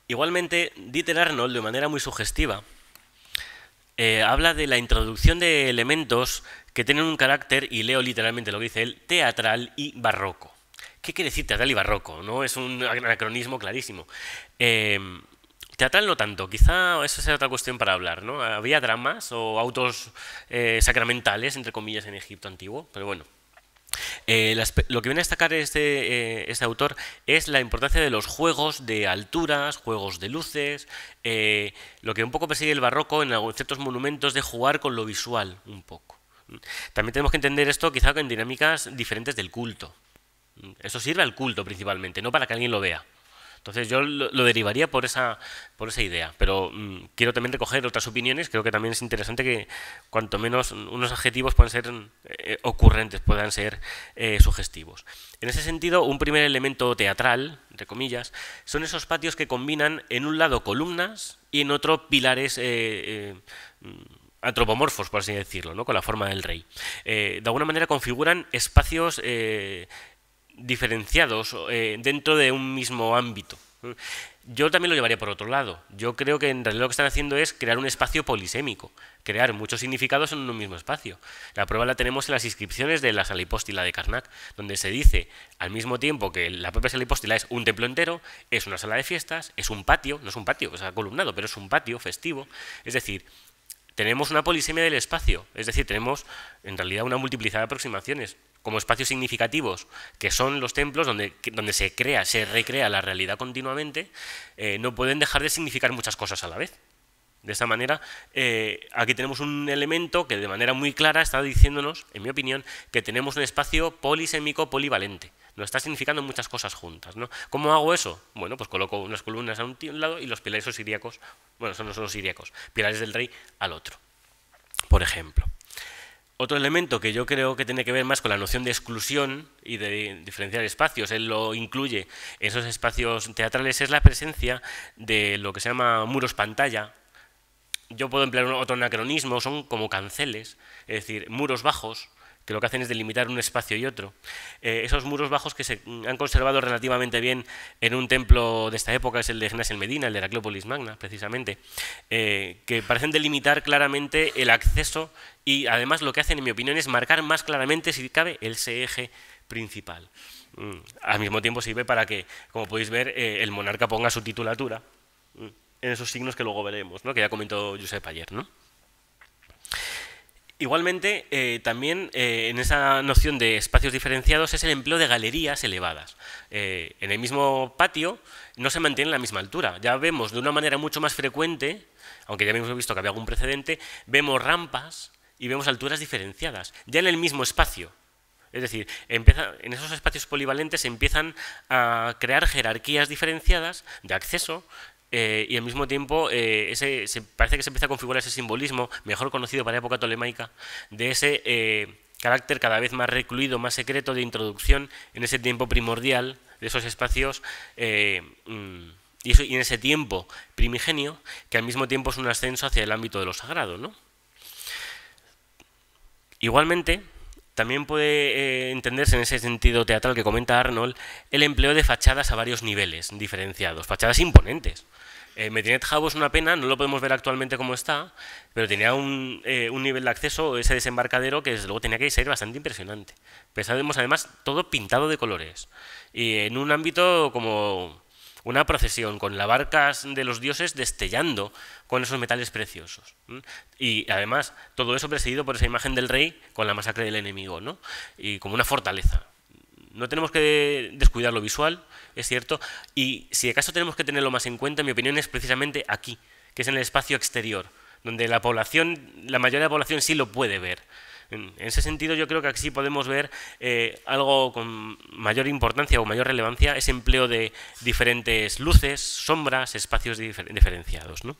Igualmente, Dieter Arnold, de manera muy sugestiva, habla de la introducción de elementos que tienen un carácter, y leo literalmente lo que dice él, teatral y barroco. ¿Qué quiere decir teatral y barroco? ¿No? Es un anacronismo clarísimo. Teatral no tanto, quizá eso sea otra cuestión para hablar, ¿no? Había dramas o autos sacramentales, entre comillas, en Egipto antiguo, pero bueno. Lo que viene a destacar este autor es la importancia de los juegos de alturas, juegos de luces, lo que un poco persigue el barroco en ciertos monumentos de jugar con lo visual, un poco. También tenemos que entender esto quizá con dinámicas diferentes del culto. Eso sirve al culto principalmente, no para que alguien lo vea. Entonces yo lo derivaría por esa idea, pero quiero también recoger otras opiniones. Creo que también es interesante que cuanto menos unos adjetivos puedan ser ocurrentes, puedan ser sugestivos. En ese sentido, un primer elemento teatral, entre comillas, son esos patios que combinan en un lado columnas y en otro pilares antropomorfos, por así decirlo, ¿no? Con la forma del rey. De alguna manera configuran espacios diferenciados dentro de un mismo ámbito. Yo también lo llevaría por otro lado. Yo creo que en realidad lo que están haciendo es crear un espacio polisémico, crear muchos significados en un mismo espacio. La prueba la tenemos en las inscripciones de la Salipóstila de Karnak, donde se dice al mismo tiempo que la propia Salipóstila es un templo entero, es una sala de fiestas, es un patio, no es un patio, es columnado, pero es un patio festivo. Es decir, tenemos una polisemia del espacio, es decir, tenemos en realidad una multiplicidad de aproximaciones como espacios significativos, que son los templos donde se recrea la realidad continuamente, no pueden dejar de significar muchas cosas a la vez. De esta manera, aquí tenemos un elemento que de manera muy clara está diciéndonos, en mi opinión, que tenemos un espacio polisémico polivalente. Nos está significando muchas cosas juntas, ¿no? ¿Cómo hago eso? Bueno, pues coloco unas columnas a un lado y los pilares osiríacos, bueno, son los osiríacos, pilares del rey al otro, por ejemplo. Otro elemento que yo creo que tiene que ver más con la noción de exclusión y de diferenciar espacios, él lo incluye en esos espacios teatrales, es la presencia de lo que se llama muros pantalla. Yo puedo emplear otro anacronismo, son como canceles, es decir, muros bajos, que lo que hacen es delimitar un espacio y otro. Esos muros bajos que se han conservado relativamente bien en un templo de esta época, es el de Gnás el Medina, el de Heraclópolis Magna, precisamente, que parecen delimitar claramente el acceso y además lo que hacen, en mi opinión, es marcar más claramente, si cabe, ese eje principal. Al mismo tiempo sirve para que, como podéis ver, el monarca ponga su titulatura en esos signos que luego veremos, ¿no? Que ya comentó Josep ayer, ¿no? Igualmente, también en esa noción de espacios diferenciados es el empleo de galerías elevadas. En el mismo patio no se mantiene a la misma altura. Ya vemos de una manera mucho más frecuente, aunque ya hemos visto que había algún precedente, vemos rampas y vemos alturas diferenciadas, ya en el mismo espacio. Es decir, en esos espacios polivalentes se empiezan a crear jerarquías diferenciadas de acceso y al mismo tiempo parece que se empieza a configurar ese simbolismo, mejor conocido para la época tolemaica, de ese carácter cada vez más recluido, más secreto de introducción en ese tiempo primordial de esos espacios y en ese tiempo primigenio, que al mismo tiempo es un ascenso hacia el ámbito de lo sagrado, ¿no? Igualmente, también puede entenderse en ese sentido teatral que comenta Arnold el empleo de fachadas a varios niveles diferenciados, fachadas imponentes. Medinet Habu es una pena, no lo podemos ver actualmente como está, pero tenía un nivel de acceso, ese desembarcadero, que desde luego tenía que ser bastante impresionante. Pensábamos además todo pintado de colores y en un ámbito como una procesión, con las barcas de los dioses destellando con esos metales preciosos. Y además todo eso precedido por esa imagen del rey con la masacre del enemigo, ¿no? Y como una fortaleza. No tenemos que descuidar lo visual, es cierto, y si acaso tenemos que tenerlo más en cuenta, en mi opinión, es precisamente aquí, que es en el espacio exterior, donde la mayoría de la población sí lo puede ver. En ese sentido, yo creo que aquí podemos ver algo con mayor importancia o mayor relevancia, ese empleo de diferentes luces, sombras, espacios diferenciados, ¿no?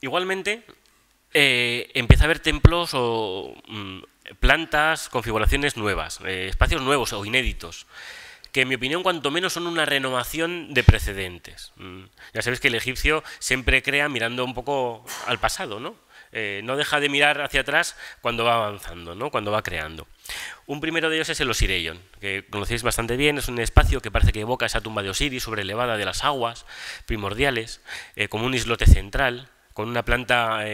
Igualmente, empieza a haber templos o plantas, configuraciones nuevas, espacios nuevos o inéditos, que en mi opinión cuanto menos son una renovación de precedentes. Ya sabéis que el egipcio siempre crea mirando un poco al pasado, ¿no? No deja de mirar hacia atrás cuando va avanzando, ¿no? Cuando va creando. Un primero de ellos es el Osireion, que conocéis bastante bien, es un espacio que parece que evoca esa tumba de Osiris sobrelevada de las aguas primordiales, como un islote central, con una planta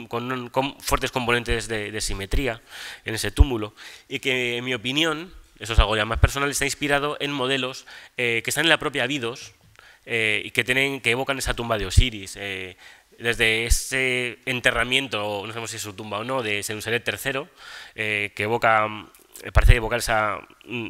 con fuertes componentes de simetría en ese túmulo, y que en mi opinión, eso es algo ya más personal, está inspirado en modelos que están en la propia Abidos y que evocan esa tumba de Osiris, desde ese enterramiento, no sabemos si es su tumba o no, de Senuseret III, que parece evocar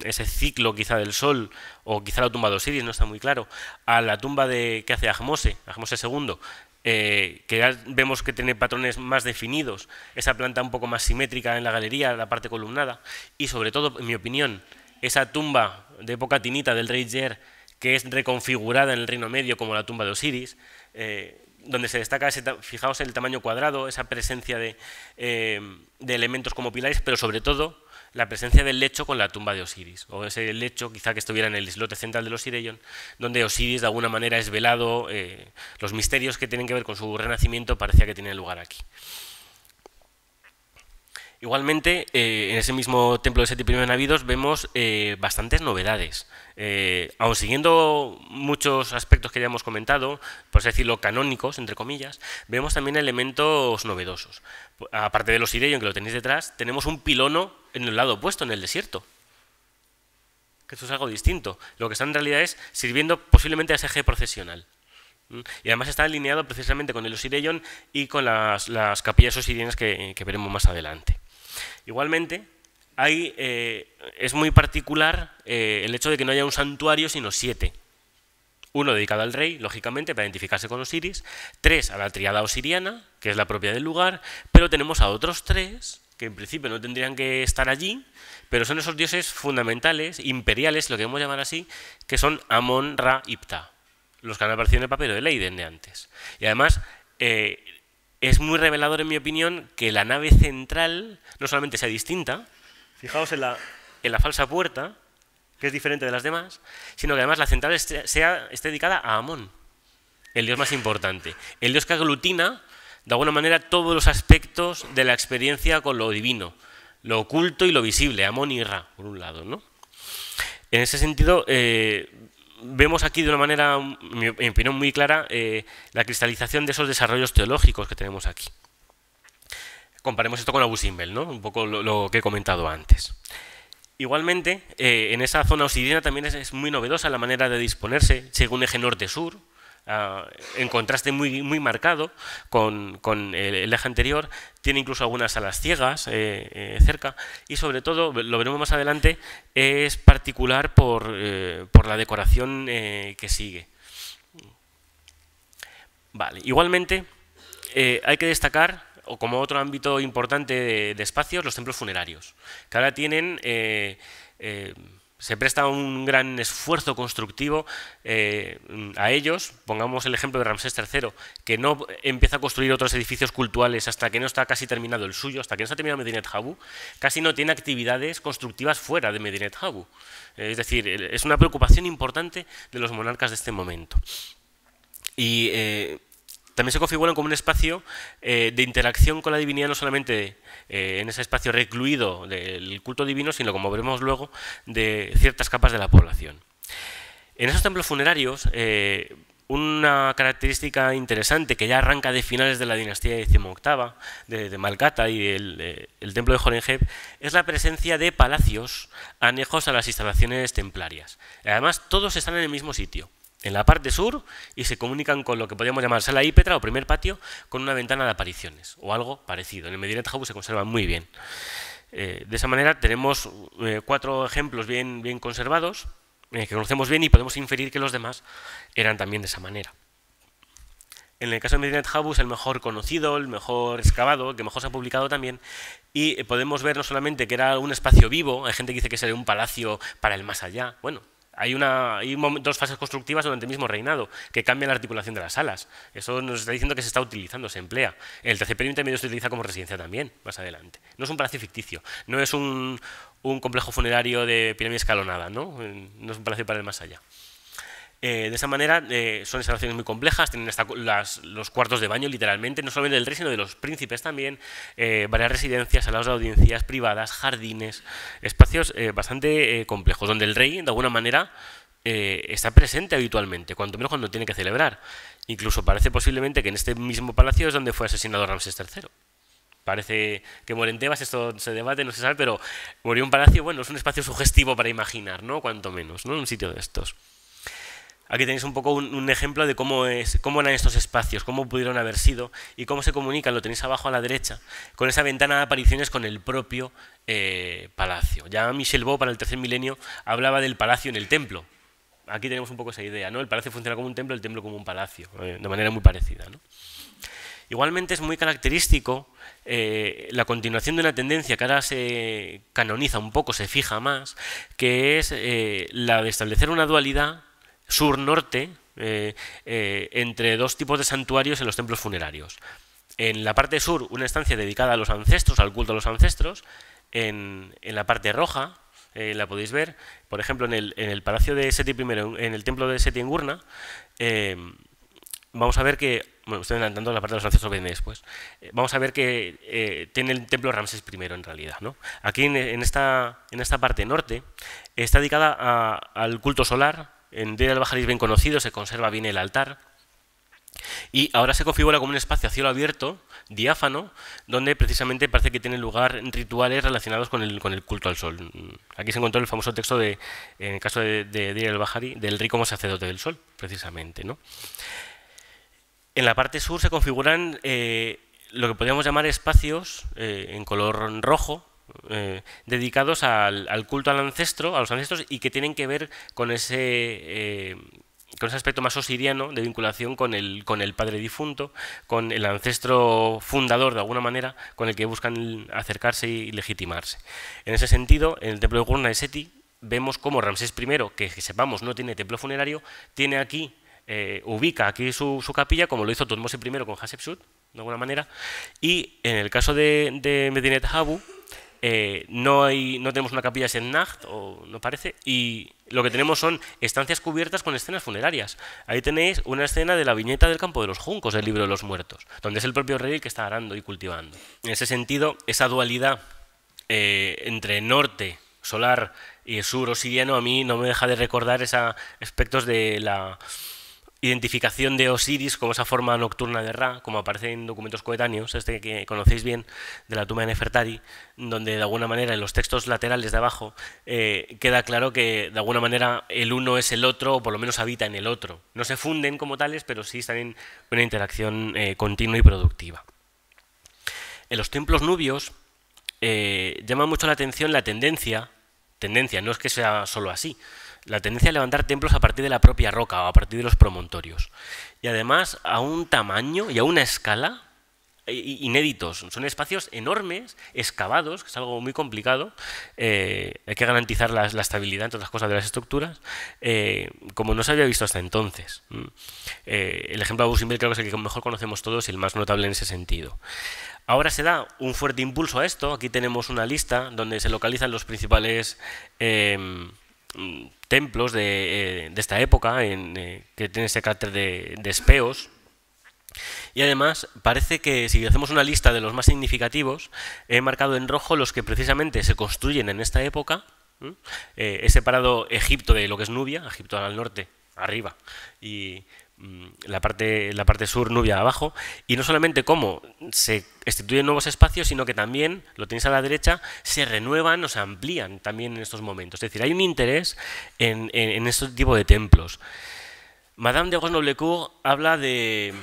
ese ciclo quizá del sol, o quizá la tumba de Osiris, no está muy claro, a la tumba que hace Ahmose II, que ya vemos que tiene patrones más definidos, esa planta un poco más simétrica en la galería, la parte columnada, y sobre todo, en mi opinión, esa tumba de época tinita del rey Yer, que es reconfigurada en el Reino Medio como la tumba de Osiris, donde se destaca, fijaos en el tamaño cuadrado, esa presencia de elementos como pilares, pero sobre todo la presencia del lecho con la tumba de Osiris, o ese lecho quizá que estuviera en el islote central del Osireion, donde Osiris de alguna manera es velado, los misterios que tienen que ver con su renacimiento parecía que tienen lugar aquí. Igualmente, en ese mismo templo de Seti I en Abidos vemos bastantes novedades. Aun siguiendo muchos aspectos que ya hemos comentado, por así decirlo, canónicos, entre comillas, vemos también elementos novedosos. Aparte del Osireion, que lo tenéis detrás, tenemos un pilono en el lado opuesto, en el desierto. Que esto es algo distinto. Lo que está en realidad es sirviendo posiblemente a ese eje procesional. Y además está alineado precisamente con el Osireion y con las capillas osirianas que veremos más adelante. Igualmente, es muy particular el hecho de que no haya un santuario, sino 7. Uno dedicado al rey, lógicamente, para identificarse con Osiris. 3 a la triada osiriana, que es la propia del lugar. Pero tenemos a otros 3, que en principio no tendrían que estar allí, pero son esos dioses fundamentales, imperiales, lo que queremos llamar así, que son Amón, Ra y Ptah, los que han aparecido en el papiro de Leiden de antes. Y además, es muy revelador, en mi opinión, que la nave central no solamente sea distinta, fijaos en la falsa puerta, que es diferente de las demás, sino que además la central esté dedicada a Amón, el dios más importante, el dios que aglutina, de alguna manera, todos los aspectos de la experiencia con lo divino, lo oculto y lo visible, Amón y Ra, por un lado, ¿no? En ese sentido, vemos aquí de una manera, en mi opinión, muy clara la cristalización de esos desarrollos teológicos que tenemos aquí. Comparemos esto con Abu Simbel, ¿no? Un poco lo que he comentado antes. Igualmente, en esa zona osiriana también es muy novedosa la manera de disponerse, según eje norte-sur. en contraste muy marcado con el eje anterior. Tiene incluso algunas salas ciegas cerca y sobre todo, lo veremos más adelante, es particular por la decoración que sigue. Vale. Igualmente, hay que destacar, o como otro ámbito importante de espacios, los templos funerarios, que ahora tienen... se presta un gran esfuerzo constructivo a ellos. Pongamos el ejemplo de Ramsés III, que no empieza a construir otros edificios cultuales hasta que no está casi terminado el suyo, hasta que no está terminado Medinet Habu, casi no tiene actividades constructivas fuera de Medinet Habu. Es decir, es una preocupación importante de los monarcas de este momento. Y también se configuran como un espacio de interacción con la divinidad, no solamente en ese espacio recluido del culto divino, sino, como veremos luego, de ciertas capas de la población. En esos templos funerarios, una característica interesante que ya arranca de finales de la dinastía XVIII, de Malkata y el templo de Horemheb, es la presencia de palacios anejos a las instalaciones templarias. Además, todos están en el mismo sitio, en la parte sur, y se comunican con lo que podríamos llamar sala ípetra o primer patio, con una ventana de apariciones o algo parecido. En el Medinet Habu se conserva muy bien. De esa manera tenemos 4 ejemplos bien conservados, que conocemos bien, y podemos inferir que los demás eran también de esa manera. En el caso de Medinet Habu es el mejor conocido, el mejor excavado, el que mejor se ha publicado también, y podemos ver no solamente que era un espacio vivo, hay gente que dice que sería un palacio para el más allá. Bueno, hay 2 fases constructivas durante el mismo reinado que cambian la articulación de las salas. Eso nos está diciendo que se está utilizando, se emplea. El tercer intermedio se utiliza como residencia también, más adelante. No es un palacio ficticio, no es un complejo funerario de pirámide escalonada, ¿no? No es un palacio para el más allá. De esa manera son instalaciones muy complejas, tienen hasta los cuartos de baño literalmente, no solamente del rey sino de los príncipes también, varias residencias, salas de audiencias privadas, jardines, espacios bastante complejos, donde el rey de alguna manera está presente habitualmente, cuanto menos cuando tiene que celebrar. Incluso parece posiblemente que en este mismo palacio es donde fue asesinado Ramsés III. Parece que muere en Tebas, esto se debate, no se sabe, pero murió en un palacio. Bueno, es un espacio sugestivo para imaginar, ¿no? Cuanto menos, ¿no? Un sitio de estos. Aquí tenéis un poco un ejemplo de cómo eran estos espacios, cómo pudieron haber sido y cómo se comunican, lo tenéis abajo a la derecha, con esa ventana de apariciones con el propio palacio. Ya Michel Beau, para el tercer milenio, hablaba del palacio en el templo. Aquí tenemos un poco esa idea, ¿no? El palacio funciona como un templo, el templo como un palacio, de manera muy parecida, ¿no? Igualmente es muy característico la continuación de una tendencia que ahora se canoniza un poco, se fija más, que es la de establecer una dualidad sur-norte entre 2 tipos de santuarios en los templos funerarios. En la parte sur, una estancia dedicada a los ancestros, al culto a los ancestros. En la parte roja, la podéis ver, por ejemplo, en el palacio de Seti I, en el templo de Seti en Gurna, vamos a ver que, bueno, estoy adelantando la parte de los ancestros que viene después, vamos a ver que tiene el templo Ramsés I en realidad, ¿no? Aquí en esta parte norte está dedicada al culto solar. En Deir el-Bahari es bien conocido, se conserva bien el altar y ahora se configura como un espacio a cielo abierto, diáfano, donde precisamente parece que tienen lugar rituales relacionados con el culto al sol. Aquí se encontró el famoso texto, en el caso de Deir el-Bahari, del rey como sacerdote del sol, precisamente, ¿no? En la parte sur se configuran lo que podríamos llamar espacios en color rojo, dedicados al culto al ancestro, a los ancestros, y que tienen que ver con ese aspecto más osiriano de vinculación con el padre difunto, con el ancestro fundador de alguna manera, con el que buscan acercarse y legitimarse. En ese sentido, en el templo de Gurna de Seti vemos cómo Ramsés I, que sepamos no tiene templo funerario, tiene aquí, ubica aquí su capilla, como lo hizo Tutmosis I con Hatshepsut, de alguna manera, y en el caso de Medinet Habu, no tenemos una capilla Sennacht, o no parece, y lo que tenemos son estancias cubiertas con escenas funerarias. Ahí tenéis una escena de la viñeta del campo de los juncos del libro de los muertos, donde es el propio rey el que está arando y cultivando. En ese sentido, esa dualidad entre norte, solar, y sur osiriano, a mí no me deja de recordar esos aspectos de identificación de Osiris como esa forma nocturna de Ra, como aparece en documentos coetáneos, este que conocéis bien, de la tumba de Nefertari, donde de alguna manera en los textos laterales de abajo queda claro que de alguna manera el uno es el otro, o por lo menos habita en el otro. No se funden como tales, pero sí están en una interacción continua y productiva. En los templos nubios llama mucho la atención la tendencia, no es que sea solo así, la tendencia a levantar templos a partir de la propia roca o a partir de los promontorios. Y además a un tamaño y a una escala inéditos. Son espacios enormes, excavados, que es algo muy complicado. Hay que garantizar la estabilidad, entre otras cosas, de las estructuras, como no se había visto hasta entonces. El ejemplo de Abu Simbel creo que es el que mejor conocemos todos y el más notable en ese sentido. Ahora se da un fuerte impulso a esto. Aquí tenemos una lista donde se localizan los principales templos de esta época que tienen ese carácter de espeos. Y además parece que si hacemos una lista de los más significativos, he marcado en rojo los que precisamente se construyen en esta época. He separado Egipto de lo que es Nubia, Egipto al norte, arriba, y la parte sur, Nubia abajo, y no solamente cómo se instituyen nuevos espacios, sino que también, lo tenéis a la derecha, se renuevan o se amplían también en estos momentos. Es decir, hay un interés en este tipo de templos. Madame de Gosnoblecourt habla de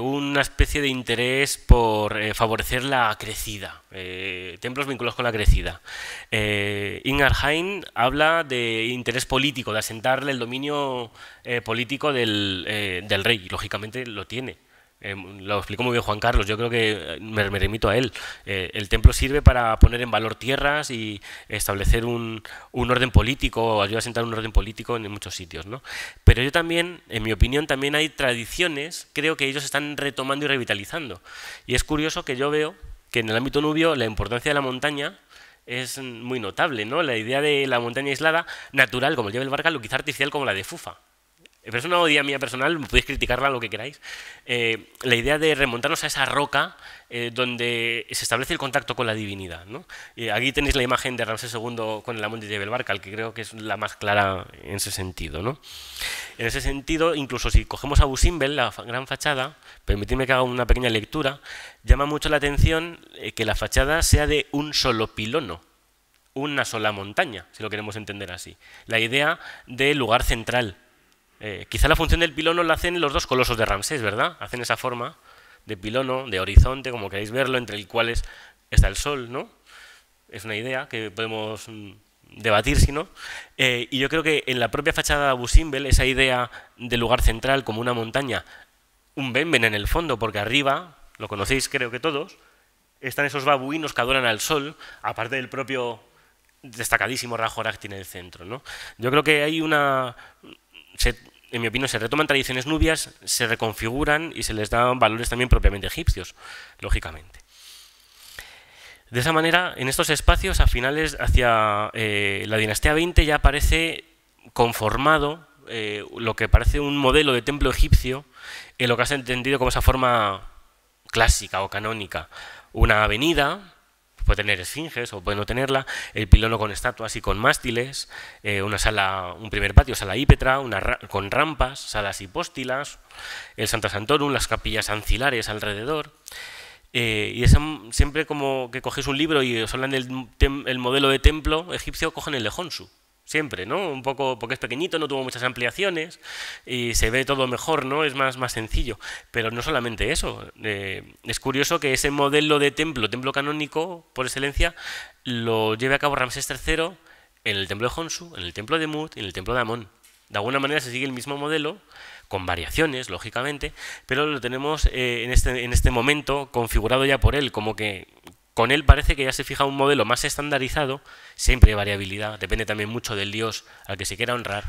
una especie de interés por favorecer la crecida, templos vinculados con la crecida. Ingar Hain habla de interés político, de asentarle el dominio político del rey, y lógicamente lo tiene. Lo explicó muy bien Juan Carlos, yo creo que me remito a él. El templo sirve para poner en valor tierras y establecer un orden político, ayuda a asentar un orden político en muchos sitios, ¿no? Pero yo también, en mi opinión, también hay tradiciones, creo que ellos están retomando y revitalizando. Y es curioso que yo veo que en el ámbito nubio la importancia de la montaña es muy notable, ¿no? La idea de la montaña aislada, natural como el Jebel Barkal, o quizá artificial como la de Fufa. Pero es una odía mía personal, podéis criticarla lo que queráis. La idea de remontarnos a esa roca donde se establece el contacto con la divinidad, ¿no? Aquí tenéis la imagen de Ramsés II con el amón de Jebel Barkal, que creo que es la más clara en ese sentido, ¿no? En ese sentido, incluso si cogemos Abu Simbel, la gran fachada, permitidme que haga una pequeña lectura, llama mucho la atención que la fachada sea de un solo pilono, una sola montaña, si lo queremos entender así. La idea del lugar central. Quizá la función del pilono la hacen los dos colosos de Ramsés, ¿verdad? Hacen esa forma de pilono, de horizonte, como queréis verlo, entre el cual está el sol, ¿no? Es una idea que podemos debatir, si no. Y yo creo que en la propia fachada de Abu Simbel, esa idea del lugar central como una montaña, un benben en el fondo, porque arriba, lo conocéis creo que todos, están esos babuinos que adoran al sol, aparte del propio destacadísimo Rajorakti en el centro, ¿no? Yo creo que hay en mi opinión, se retoman tradiciones nubias, se reconfiguran y se les dan valores también propiamente egipcios, lógicamente. De esa manera, en estos espacios, a finales hacia la dinastía 20 ya aparece conformado lo que parece un modelo de templo egipcio, en lo que has entendido como esa forma clásica o canónica. Una avenida, puede tener esfinges o puede no tenerla, el pilono con estatuas y con mástiles, una sala, un primer patio, sala hípetra, con rampas, salas hipóstilas, el Santa Santorum, las capillas ancilares alrededor. Y es siempre como que cogéis un libro y os hablan del modelo de templo egipcio, cogen el de Honsu. Siempre, ¿no? Un poco, porque es pequeñito, no tuvo muchas ampliaciones y se ve todo mejor, ¿no? Es más sencillo. Pero no solamente eso. Es curioso que ese modelo de templo canónico, por excelencia, lo lleve a cabo Ramsés III en el templo de Honsu, en el templo de Mut y en el templo de Amón. De alguna manera se sigue el mismo modelo, con variaciones, lógicamente, pero lo tenemos en este momento configurado ya por él, como que con él parece que ya se fija un modelo más estandarizado, siempre hay variabilidad, depende también mucho del dios al que se quiera honrar,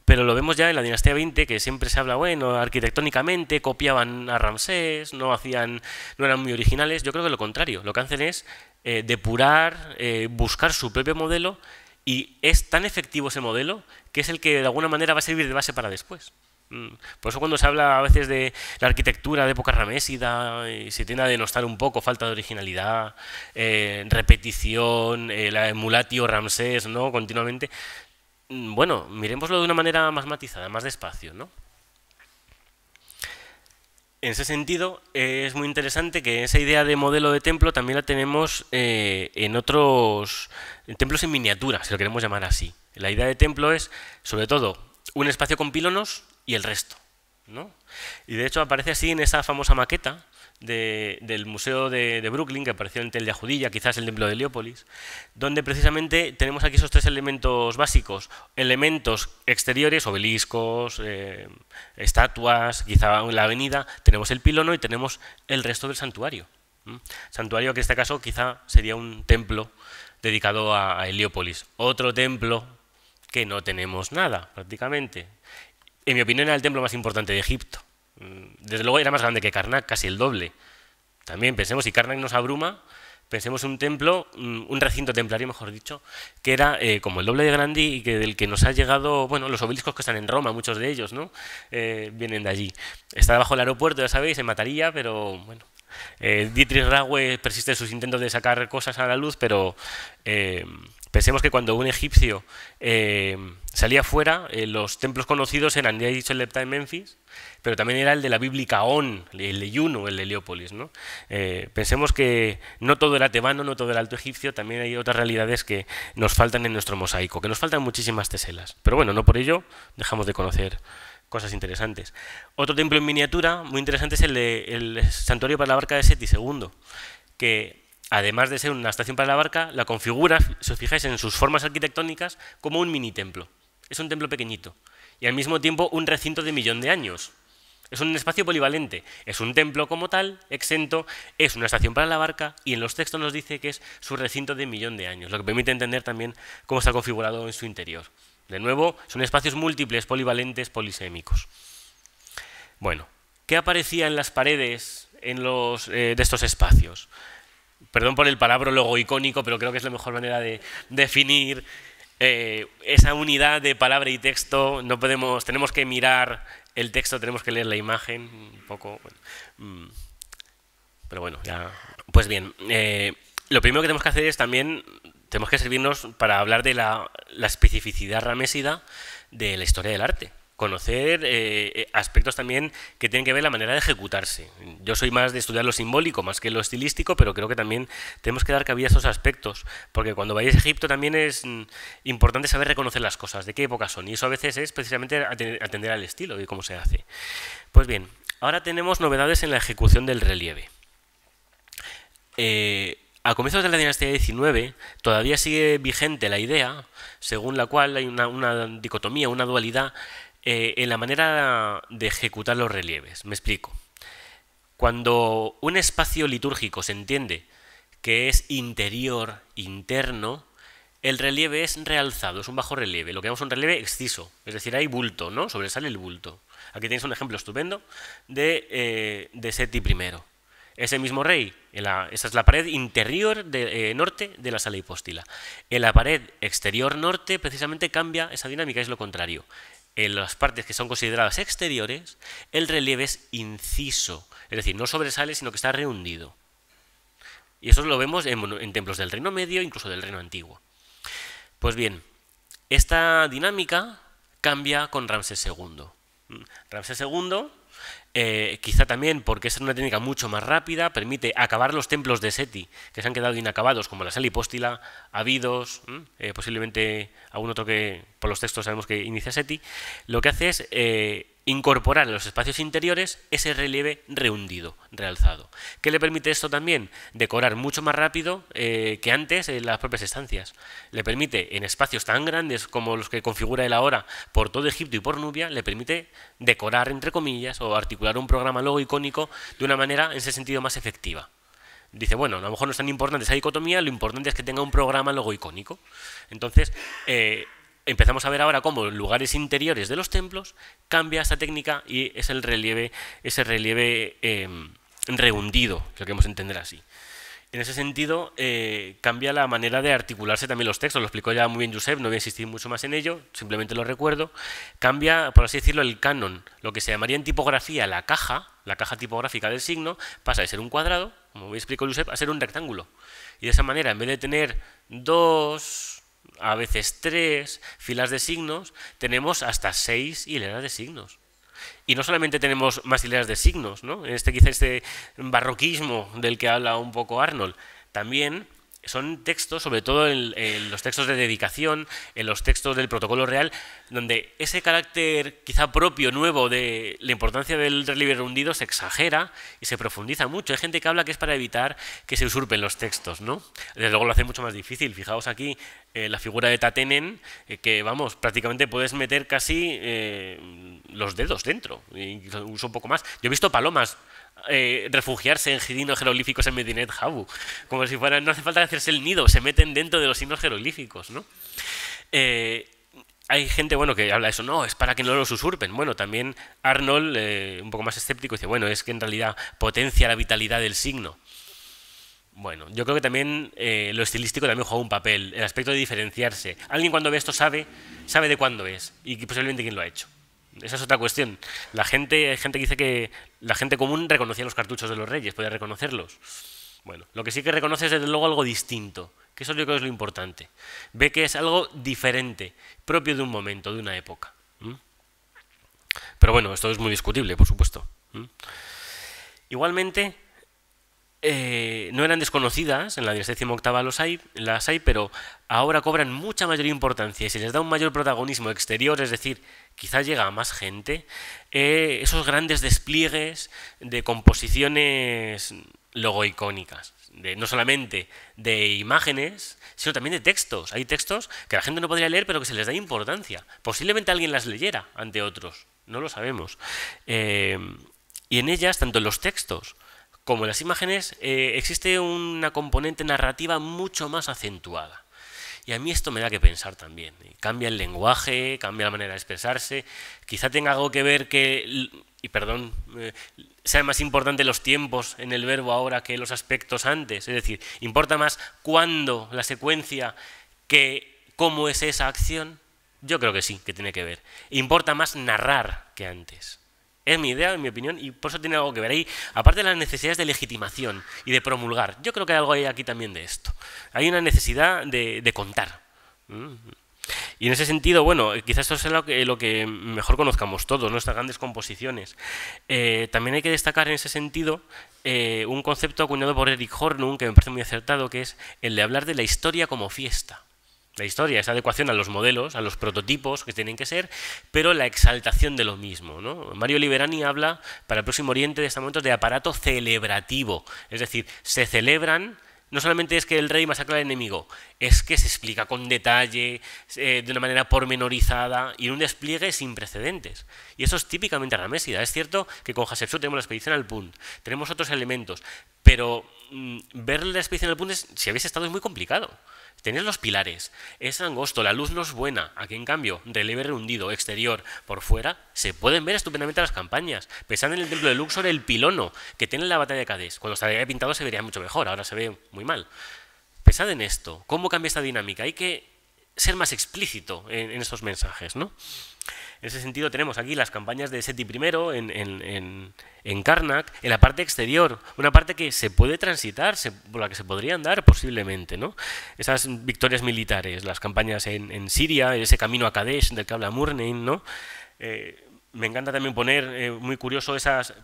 pero lo vemos ya en la dinastía 20, que siempre se habla, bueno, arquitectónicamente copiaban a Ramsés, no eran muy originales. Yo creo que lo contrario, lo que hacen es depurar, buscar su propio modelo, y es tan efectivo ese modelo que es el que de alguna manera va a servir de base para después. Por eso cuando se habla a veces de la arquitectura de época ramésida, se tiende a denostar un poco falta de originalidad, repetición, la emulatio Ramsés, ¿no? Continuamente. Bueno, miremoslo de una manera más matizada, más despacio, ¿no? En ese sentido, es muy interesante que esa idea de modelo de templo también la tenemos en otros templos en miniatura, si lo queremos llamar así. La idea de templo es, sobre todo, un espacio con pilonos y el resto, ¿no? Y de hecho aparece así en esa famosa maqueta del Museo de Brooklyn, que apareció en Tel Yahudilla, quizás el templo de Heliópolis, donde precisamente tenemos aquí esos tres elementos básicos, elementos exteriores, obeliscos, estatuas, quizá en la avenida, tenemos el pilono y tenemos el resto del santuario. Santuario que en este caso quizá sería un templo dedicado a Heliópolis. Otro templo que no tenemos nada, prácticamente. En mi opinión era el templo más importante de Egipto. Desde luego era más grande que Karnak, casi el doble. También pensemos, si Karnak nos abruma, pensemos un templo, un recinto templario, mejor dicho, que era como el doble de grande y que del que nos ha llegado, bueno, los obeliscos que están en Roma, muchos de ellos, ¿no? Vienen de allí. Está debajo del aeropuerto, ya sabéis, en Mataría, pero bueno. Dietrich Raue persiste en sus intentos de sacar cosas a la luz, pero pensemos que cuando un egipcio salía fuera, los templos conocidos eran, ya he dicho, el Lepta de Memphis, pero también era el de la bíblica On, el de Juno, el de Heliópolis, ¿no? Pensemos que no todo era tebano, no todo era alto egipcio, también hay otras realidades que nos faltan en nuestro mosaico, que nos faltan muchísimas teselas. Pero bueno, no por ello dejamos de conocer cosas interesantes. Otro templo en miniatura muy interesante es el santuario para la barca de Seti II, que además de ser una estación para la barca, la configura, si os fijáis en sus formas arquitectónicas, como un mini templo. Es un templo pequeñito y al mismo tiempo un recinto de 1.000.000 de años. Es un espacio polivalente, es un templo como tal, exento, es una estación para la barca y en los textos nos dice que es su recinto de 1.000.000 de años, lo que permite entender también cómo está configurado en su interior. De nuevo, son espacios múltiples, polivalentes, polisémicos. Bueno, ¿qué aparecía en las paredes de estos espacios? Perdón por el palabrólogo icónico, pero creo que es la mejor manera de definir esa unidad de palabra y texto. No podemos, tenemos que mirar el texto, tenemos que leer la imagen un poco. Bueno, pero bueno, ya. Pues bien, lo primero que tenemos que hacer es también, tenemos que servirnos para hablar de la especificidad ramésida de la historia del arte. Conocer aspectos también que tienen que ver la manera de ejecutarse. Yo soy más de estudiar lo simbólico más que lo estilístico, pero creo que también tenemos que dar cabida a esos aspectos, porque cuando vayáis a Egipto también es importante saber reconocer las cosas, de qué época son, y eso a veces es precisamente atender al estilo y cómo se hace. Pues bien, ahora tenemos novedades en la ejecución del relieve. A comienzos de la dinastía XIX todavía sigue vigente la idea según la cual hay una dicotomía, una dualidad en la manera de ejecutar los relieves. Me explico. Cuando un espacio litúrgico se entiende que es interior, interno, el relieve es realzado, es un bajo relieve, lo que llamamos un relieve exciso, es decir, hay bulto, ¿no? Sobresale el bulto. Aquí tenéis un ejemplo estupendo de Seti I. Ese mismo rey, esa es la pared interior norte de la sala hipóstila. En la pared exterior norte precisamente cambia esa dinámica, es lo contrario. En las partes que son consideradas exteriores, el relieve es inciso, es decir, no sobresale, sino que está rehundido. Y eso lo vemos en templos del Reino Medio, incluso del Reino Antiguo. Pues bien, esta dinámica cambia con Ramsés II. Ramsés II, quizá también porque es una técnica mucho más rápida, permite acabar los templos de Seti que se han quedado inacabados, como la sala hipóstila, Abidos, posiblemente algún otro que por los textos sabemos que inicia Seti. Lo que hace es incorporar en los espacios interiores ese relieve rehundido, realzado. ¿Qué le permite esto también? Decorar mucho más rápido que antes en las propias estancias. Le permite, en espacios tan grandes como los que configura él ahora por todo Egipto y por Nubia, le permite decorar, entre comillas, o articular un programa logo icónico de una manera, en ese sentido, más efectiva. Dice, bueno, a lo mejor no es tan importante esa dicotomía, lo importante es que tenga un programa logo icónico. Entonces, empezamos a ver ahora cómo en lugares interiores de los templos cambia esta técnica y es el relieve, ese relieve rehundido, que lo queremos entender así. En ese sentido, cambia la manera de articularse también los textos. Lo explicó ya muy bien Josep, no voy a insistir mucho más en ello, simplemente lo recuerdo. Cambia, por así decirlo, el canon. Lo que se llamaría en tipografía la caja tipográfica del signo, pasa de ser un cuadrado, como me explicó Josep, a ser un rectángulo. Y de esa manera, en vez de tener dos a veces 3 filas de signos, tenemos hasta 6 hileras de signos. Y no solamente tenemos más hileras de signos, ¿no? Quizá este barroquismo del que habla un poco Arnold, también son textos, sobre todo en los textos de dedicación, en los textos del protocolo real, donde ese carácter quizá propio, nuevo, de la importancia del relieve hundido se exagera y se profundiza mucho. Hay gente que habla que es para evitar que se usurpen los textos, ¿no? Desde luego lo hace mucho más difícil. Fijaos aquí la figura de Tatenen, que vamos, prácticamente puedes meter casi los dedos dentro, incluso un poco más. Yo he visto palomas refugiarse en signos jeroglíficos en Medinet Habu, como si fueran, no hace falta hacerse el nido, se meten dentro de los signos jeroglíficos, ¿no? Hay gente, bueno, que habla de eso, no, es para que no los usurpen. Bueno, también Arnold, un poco más escéptico, dice, bueno, es que en realidad potencia la vitalidad del signo. Bueno, yo creo que también lo estilístico también juega un papel, el aspecto de diferenciarse. Alguien cuando ve esto sabe de cuándo es y posiblemente quién lo ha hecho. Esa es otra cuestión. Hay gente que dice que la gente común reconocía los cartuchos de los reyes, podía reconocerlos. Bueno, lo que sí que reconoce es desde luego algo distinto, que eso yo creo que es lo importante. Ve que es algo diferente, propio de un momento, de una época. Pero bueno, esto es muy discutible, por supuesto. Igualmente, no eran desconocidas, en la dinastía XVIII las hay, pero ahora cobran mucha mayor importancia y se les da un mayor protagonismo exterior, es decir, quizás llega a más gente, esos grandes despliegues de composiciones logoicónicas, no solamente de imágenes, sino también de textos. Hay textos que la gente no podría leer, pero que se les da importancia. Posiblemente alguien las leyera ante otros, no lo sabemos. Y en ellas, tanto en los textos como en las imágenes, existe una componente narrativa mucho más acentuada. Y a mí esto me da que pensar también. Cambia el lenguaje, cambia la manera de expresarse. Quizá tenga algo que ver que, y perdón, sean más importantes los tiempos en el verbo ahora que los aspectos antes. Es decir, importa más cuándo, la secuencia, que cómo es esa acción. Yo creo que sí, que tiene que ver. Importa más narrar que antes. Es mi idea, en mi opinión, y por eso tiene algo que ver ahí. Aparte de las necesidades de legitimación y de promulgar, yo creo que hay algo aquí también de esto. Hay una necesidad de contar. Y en ese sentido, bueno, quizás esto sea lo que mejor conozcamos todos, nuestras grandes composiciones. También hay que destacar en ese sentido un concepto acuñado por Eric Hornung, que me parece muy acertado, que es el de hablar de la historia como fiesta. La historia es adecuación a los modelos, a los prototipos que tienen que ser, pero la exaltación de lo mismo, ¿no? Mario Liberani habla para el Próximo Oriente de estos momentos de aparato celebrativo, es decir, se celebran. No solamente es que el rey masacra al enemigo, es que se explica con detalle, de una manera pormenorizada y en un despliegue sin precedentes. Y eso es típicamente ramésida. Es cierto que con Hatshepsut tenemos la expedición al Punt, tenemos otros elementos, pero ver la expedición al Punt, si habéis estado, es muy complicado. Tenéis los pilares, es angosto, la luz no es buena. Aquí, en cambio, relieve rehundido, exterior, por fuera, se pueden ver estupendamente las campañas. Pensad en el templo de Luxor, el pilono que tiene la batalla de Cadés. Cuando estaría pintado se vería mucho mejor, ahora se ve muy mal. Pensad en esto, cómo cambia esta dinámica. Hay que ser más explícito en estos mensajes, ¿no? En ese sentido tenemos aquí las campañas de Seti I en Karnak, en la parte exterior, una parte que se puede transitar, por la que se podría andar posiblemente, ¿no? Esas victorias militares, las campañas en Siria, ese camino a Kadesh del que habla Murnane, ¿no? Me encanta también poner, muy curioso,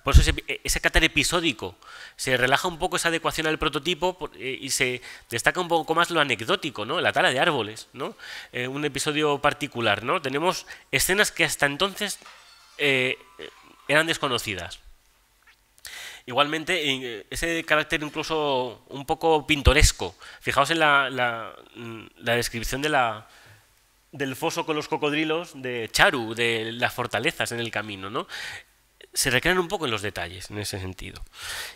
por eso ese carácter episódico, se relaja un poco esa adecuación al prototipo y se destaca un poco más lo anecdótico, ¿no? La tala de árboles, ¿no? Un episodio particular, ¿no? Tenemos escenas que hasta entonces eran desconocidas. Igualmente, ese carácter incluso un poco pintoresco. Fijaos en la descripción del foso con los cocodrilos de Charu, de las fortalezas en el camino, ¿no? Se recrean un poco en los detalles, en ese sentido.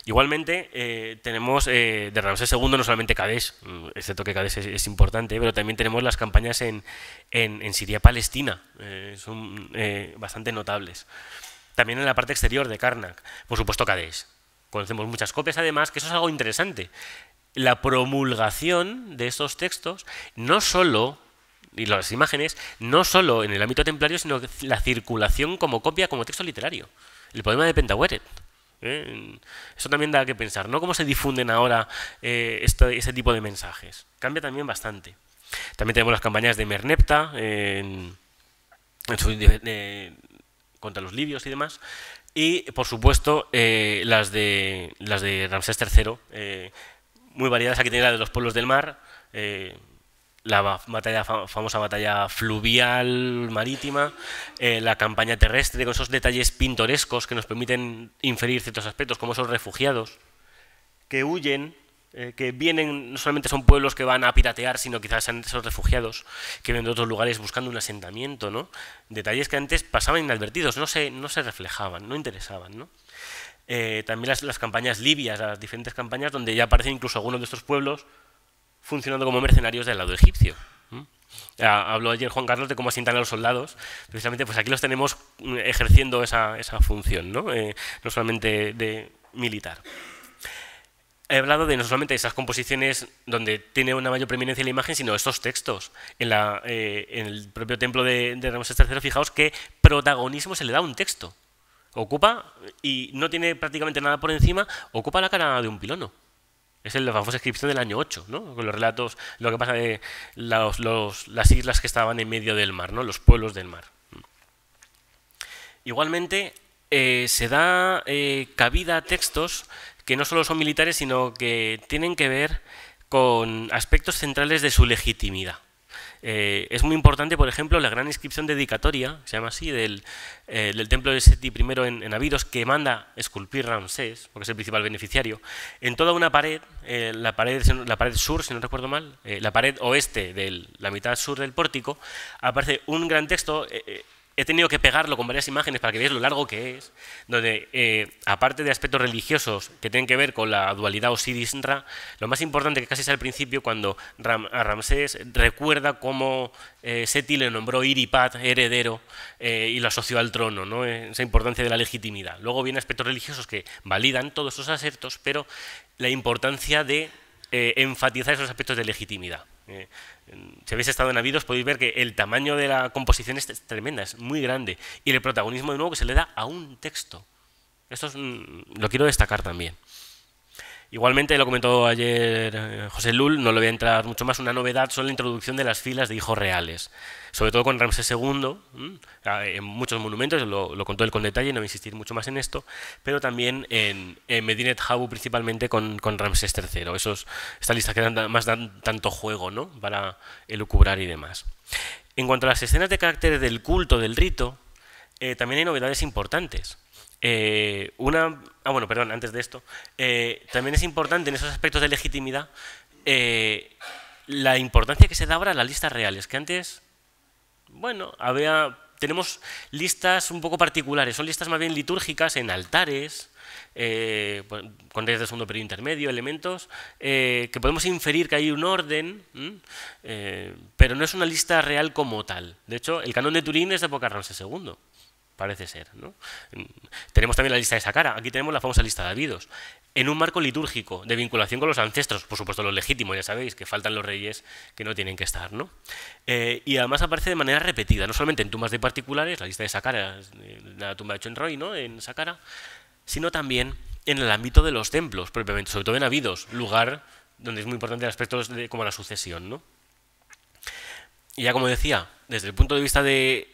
Igualmente, tenemos de Ramsés II no solamente Kadesh, excepto que Kadesh es importante, pero también tenemos las campañas en Siria-Palestina, son bastante notables. También en la parte exterior de Karnak, por supuesto Kadesh. Conocemos muchas copias, además, que eso es algo interesante. La promulgación de estos textos, no solo, y las imágenes, no solo en el ámbito templario, sino la circulación como copia, como texto literario. El poema de Pentahueret. Eso también da que pensar, ¿no? Cómo se difunden ahora ese tipo de mensajes. Cambia también bastante. También tenemos las campañas de Merneptah contra los libios y demás. Y, por supuesto, las de Ramsés III, muy variadas. Aquí tenéis la de los pueblos del mar, la famosa batalla fluvial marítima, la campaña terrestre, con esos detalles pintorescos que nos permiten inferir ciertos aspectos, como esos refugiados que huyen, que vienen, no solamente son pueblos que van a piratear, sino quizás son esos refugiados que vienen de otros lugares buscando un asentamiento, ¿no? Detalles que antes pasaban inadvertidos, no se reflejaban, no interesaban, ¿no? También las campañas libias, las diferentes campañas donde ya aparecen incluso algunos de estos pueblos funcionando como mercenarios del lado egipcio. Habló ayer Juan Carlos de cómo asientan a los soldados. Precisamente, pues aquí los tenemos ejerciendo esa función, ¿no? No solamente de militar. He hablado de no solamente esas composiciones donde tiene una mayor preeminencia la imagen, sino estos textos. En el propio templo de Ramsés III, fijaos qué protagonismo se le da a un texto. Ocupa, y no tiene prácticamente nada por encima, ocupa la cara de un pilono. Es la famosa inscripción del año 8, ¿no? Con los relatos, lo que pasa de las islas que estaban en medio del mar, ¿no? Los pueblos del mar. Igualmente, se da cabida a textos que no solo son militares, sino que tienen que ver con aspectos centrales de su legitimidad. Es muy importante, por ejemplo, la gran inscripción dedicatoria, se llama así, del templo de Seti I en Abidos, que manda esculpir Ramsés, porque es el principal beneficiario, en toda una pared, la pared sur, si no recuerdo mal, la pared oeste de la mitad sur del pórtico, aparece un gran texto. He tenido que pegarlo con varias imágenes para que veáis lo largo que es, donde, aparte de aspectos religiosos que tienen que ver con la dualidad Osiris-Ra, lo más importante, que casi es al principio, cuando a Ramsés recuerda cómo Seti le nombró Iripat, heredero, y lo asoció al trono, ¿no? Esa importancia de la legitimidad. Luego vienen aspectos religiosos que validan todos esos asertos, pero la importancia de enfatizar esos aspectos de legitimidad. Si habéis estado en Abidos podéis ver que el tamaño de la composición es tremenda, es muy grande, y el protagonismo de nuevo que se le da a un texto. Esto lo quiero destacar también. Igualmente, lo comentó ayer José Lul, no le voy a entrar mucho más, una novedad son la introducción de las filas de hijos reales, sobre todo con Ramsés II, en muchos monumentos, lo contó él con detalle, no voy a insistir mucho más en esto, pero también en Medinet Habu, principalmente con Ramsés III. Estas listas que dan tanto juego, ¿no? Para elucubrar y demás. En cuanto a las escenas de carácter del culto, del rito, también hay novedades importantes. Bueno, perdón, antes de esto, también es importante en esos aspectos de legitimidad la importancia que se da ahora a las listas reales, que antes, bueno, tenemos listas un poco particulares, son listas más bien litúrgicas en altares, con reyes de segundo periodo intermedio, elementos que podemos inferir que hay un orden, pero no es una lista real como tal. De hecho, el canon de Turín es de época de Ramsés II. Parece ser, ¿no? Tenemos también la lista de Saqqara. Aquí tenemos la famosa lista de Abidos. En un marco litúrgico, de vinculación con los ancestros, por supuesto los legítimos, ya sabéis, que faltan los reyes que no tienen que estar, ¿no? Y además aparece de manera repetida, no solamente en tumbas de particulares, la lista de Saqqara, la tumba de Chenroy, ¿no? En Saqqara, sino también en el ámbito de los templos, propiamente, sobre todo en Abidos, lugar donde es muy importante aspectos como la sucesión, ¿no? Y ya como decía, desde el punto de vista de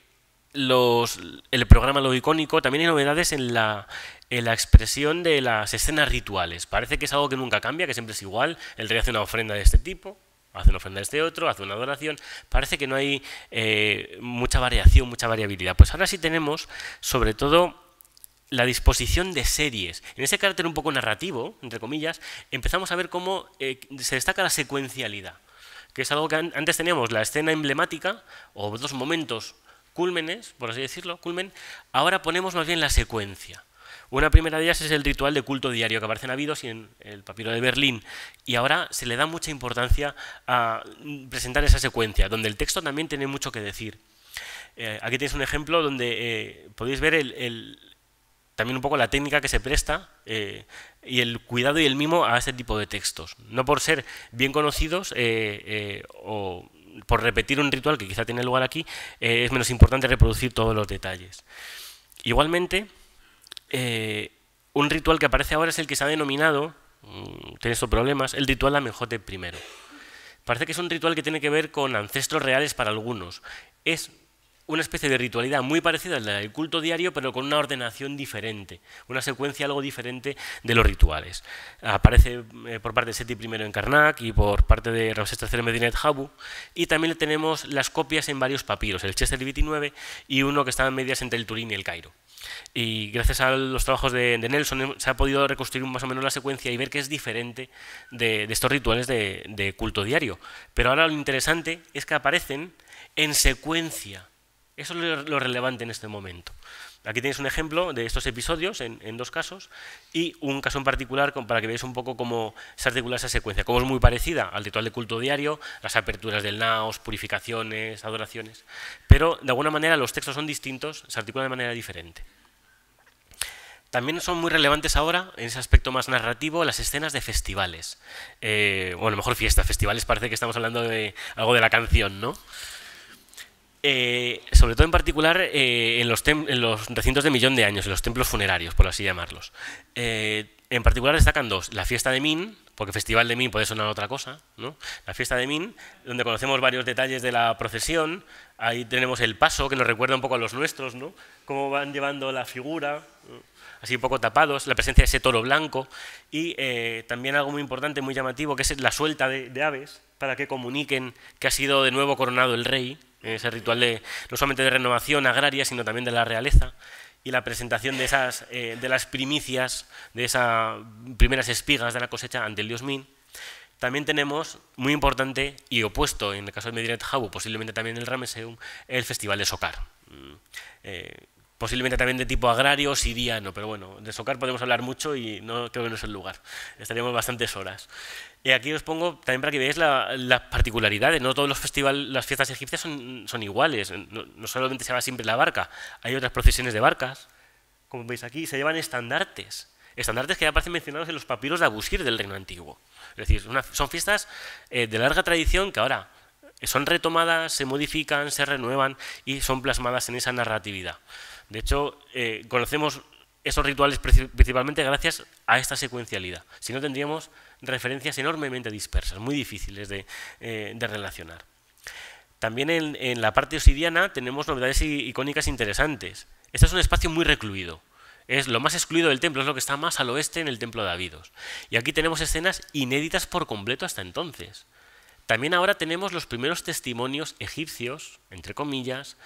el programa lo icónico, también hay novedades en la expresión de las escenas rituales. Parece que es algo que nunca cambia, que siempre es igual. El rey hace una ofrenda de este tipo, hace una ofrenda de este otro, hace una adoración. Parece que no hay mucha variación, mucha variabilidad. Pues ahora sí tenemos, sobre todo, la disposición de series. En ese carácter un poco narrativo, entre comillas, empezamos a ver cómo se destaca la secuencialidad, que es algo que antes teníamos la escena emblemática, o dos momentos cúlmenes, por así decirlo, ahora ponemos más bien la secuencia. Una primera de ellas es el ritual de culto diario que aparece en Abidos y en el papiro de Berlín, y ahora se le da mucha importancia a presentar esa secuencia, donde el texto también tiene mucho que decir. Aquí tenéis un ejemplo donde podéis ver también un poco la técnica que se presta y el cuidado y el mimo a este tipo de textos. No por ser bien conocidos o por repetir un ritual que quizá tiene lugar aquí, es menos importante reproducir todos los detalles. Igualmente, un ritual que aparece ahora es el que se ha denominado, tiene estos problemas, el ritual Amenhotep I. Parece que es un ritual que tiene que ver con ancestros reales para algunos. Es una especie de ritualidad muy parecida al del culto diario, pero con una ordenación diferente, una secuencia algo diferente de los rituales. Aparece por parte de Seti I en Karnak y por parte de Ramsés III en Medinet Habu, y también tenemos las copias en varios papiros, el Chester XXIX y uno que está en medias entre el Turín y el Cairo. Y gracias a los trabajos de Nelson se ha podido reconstruir más o menos la secuencia y ver que es diferente de estos rituales de culto diario. Pero ahora lo interesante es que aparecen en secuencia. Eso es lo relevante en este momento. Aquí tenéis un ejemplo de estos episodios en dos casos y un caso en particular para que veáis un poco cómo se articula esa secuencia, cómo es muy parecida al ritual de culto diario, las aperturas del naos, purificaciones, adoraciones, pero de alguna manera los textos son distintos, se articulan de manera diferente. También son muy relevantes ahora, en ese aspecto más narrativo, las escenas de festivales. Bueno, mejor fiestas, festivales parece que estamos hablando de algo de la canción, ¿no? Sobre todo en particular en los recintos de millón de años, en los templos funerarios, por así llamarlos. En particular destacan dos, la fiesta de Min, porque festival de Min puede sonar otra cosa, ¿no? La fiesta de Min, donde conocemos varios detalles de la procesión, ahí tenemos el paso, que nos recuerda un poco a los nuestros, ¿no? Cómo van llevando la figura, ¿no? Así un poco tapados, la presencia de ese toro blanco, y también algo muy importante, muy llamativo, que es la suelta de aves, para que comuniquen que ha sido de nuevo coronado el rey, ese ritual no solamente de renovación agraria, sino también de la realeza, y la presentación de las primicias, de esas primeras espigas de la cosecha ante el dios Min. También tenemos, muy importante y opuesto en el caso de Medinet Habu, posiblemente también el Ramesseum, el festival de Sokar. Posiblemente también de tipo agrario, siriano, pero bueno, de Sokar podemos hablar mucho y no creo que no es el lugar. Estaríamos bastantes horas. Y aquí os pongo también para que veáis las particularidades. No todos los festivales, las fiestas egipcias son iguales. No solamente se va siempre la barca, hay otras procesiones de barcas. Como veis aquí, se llevan estandartes. Estandartes que ya aparecen mencionados en los papiros de Abusir del Reino Antiguo. Es decir, son fiestas de larga tradición que ahora son retomadas, se modifican, se renuevan y son plasmadas en esa narratividad. De hecho, conocemos esos rituales principalmente gracias a esta secuencialidad. Si no, tendríamos referencias enormemente dispersas, muy difíciles de relacionar. También en la parte obsidiana tenemos novedades icónicas interesantes. Este es un espacio muy recluido. Es lo más excluido del templo, es lo que está más al oeste en el templo de Abidos. Y aquí tenemos escenas inéditas por completo hasta entonces. También ahora tenemos los primeros testimonios egipcios, entre comillas,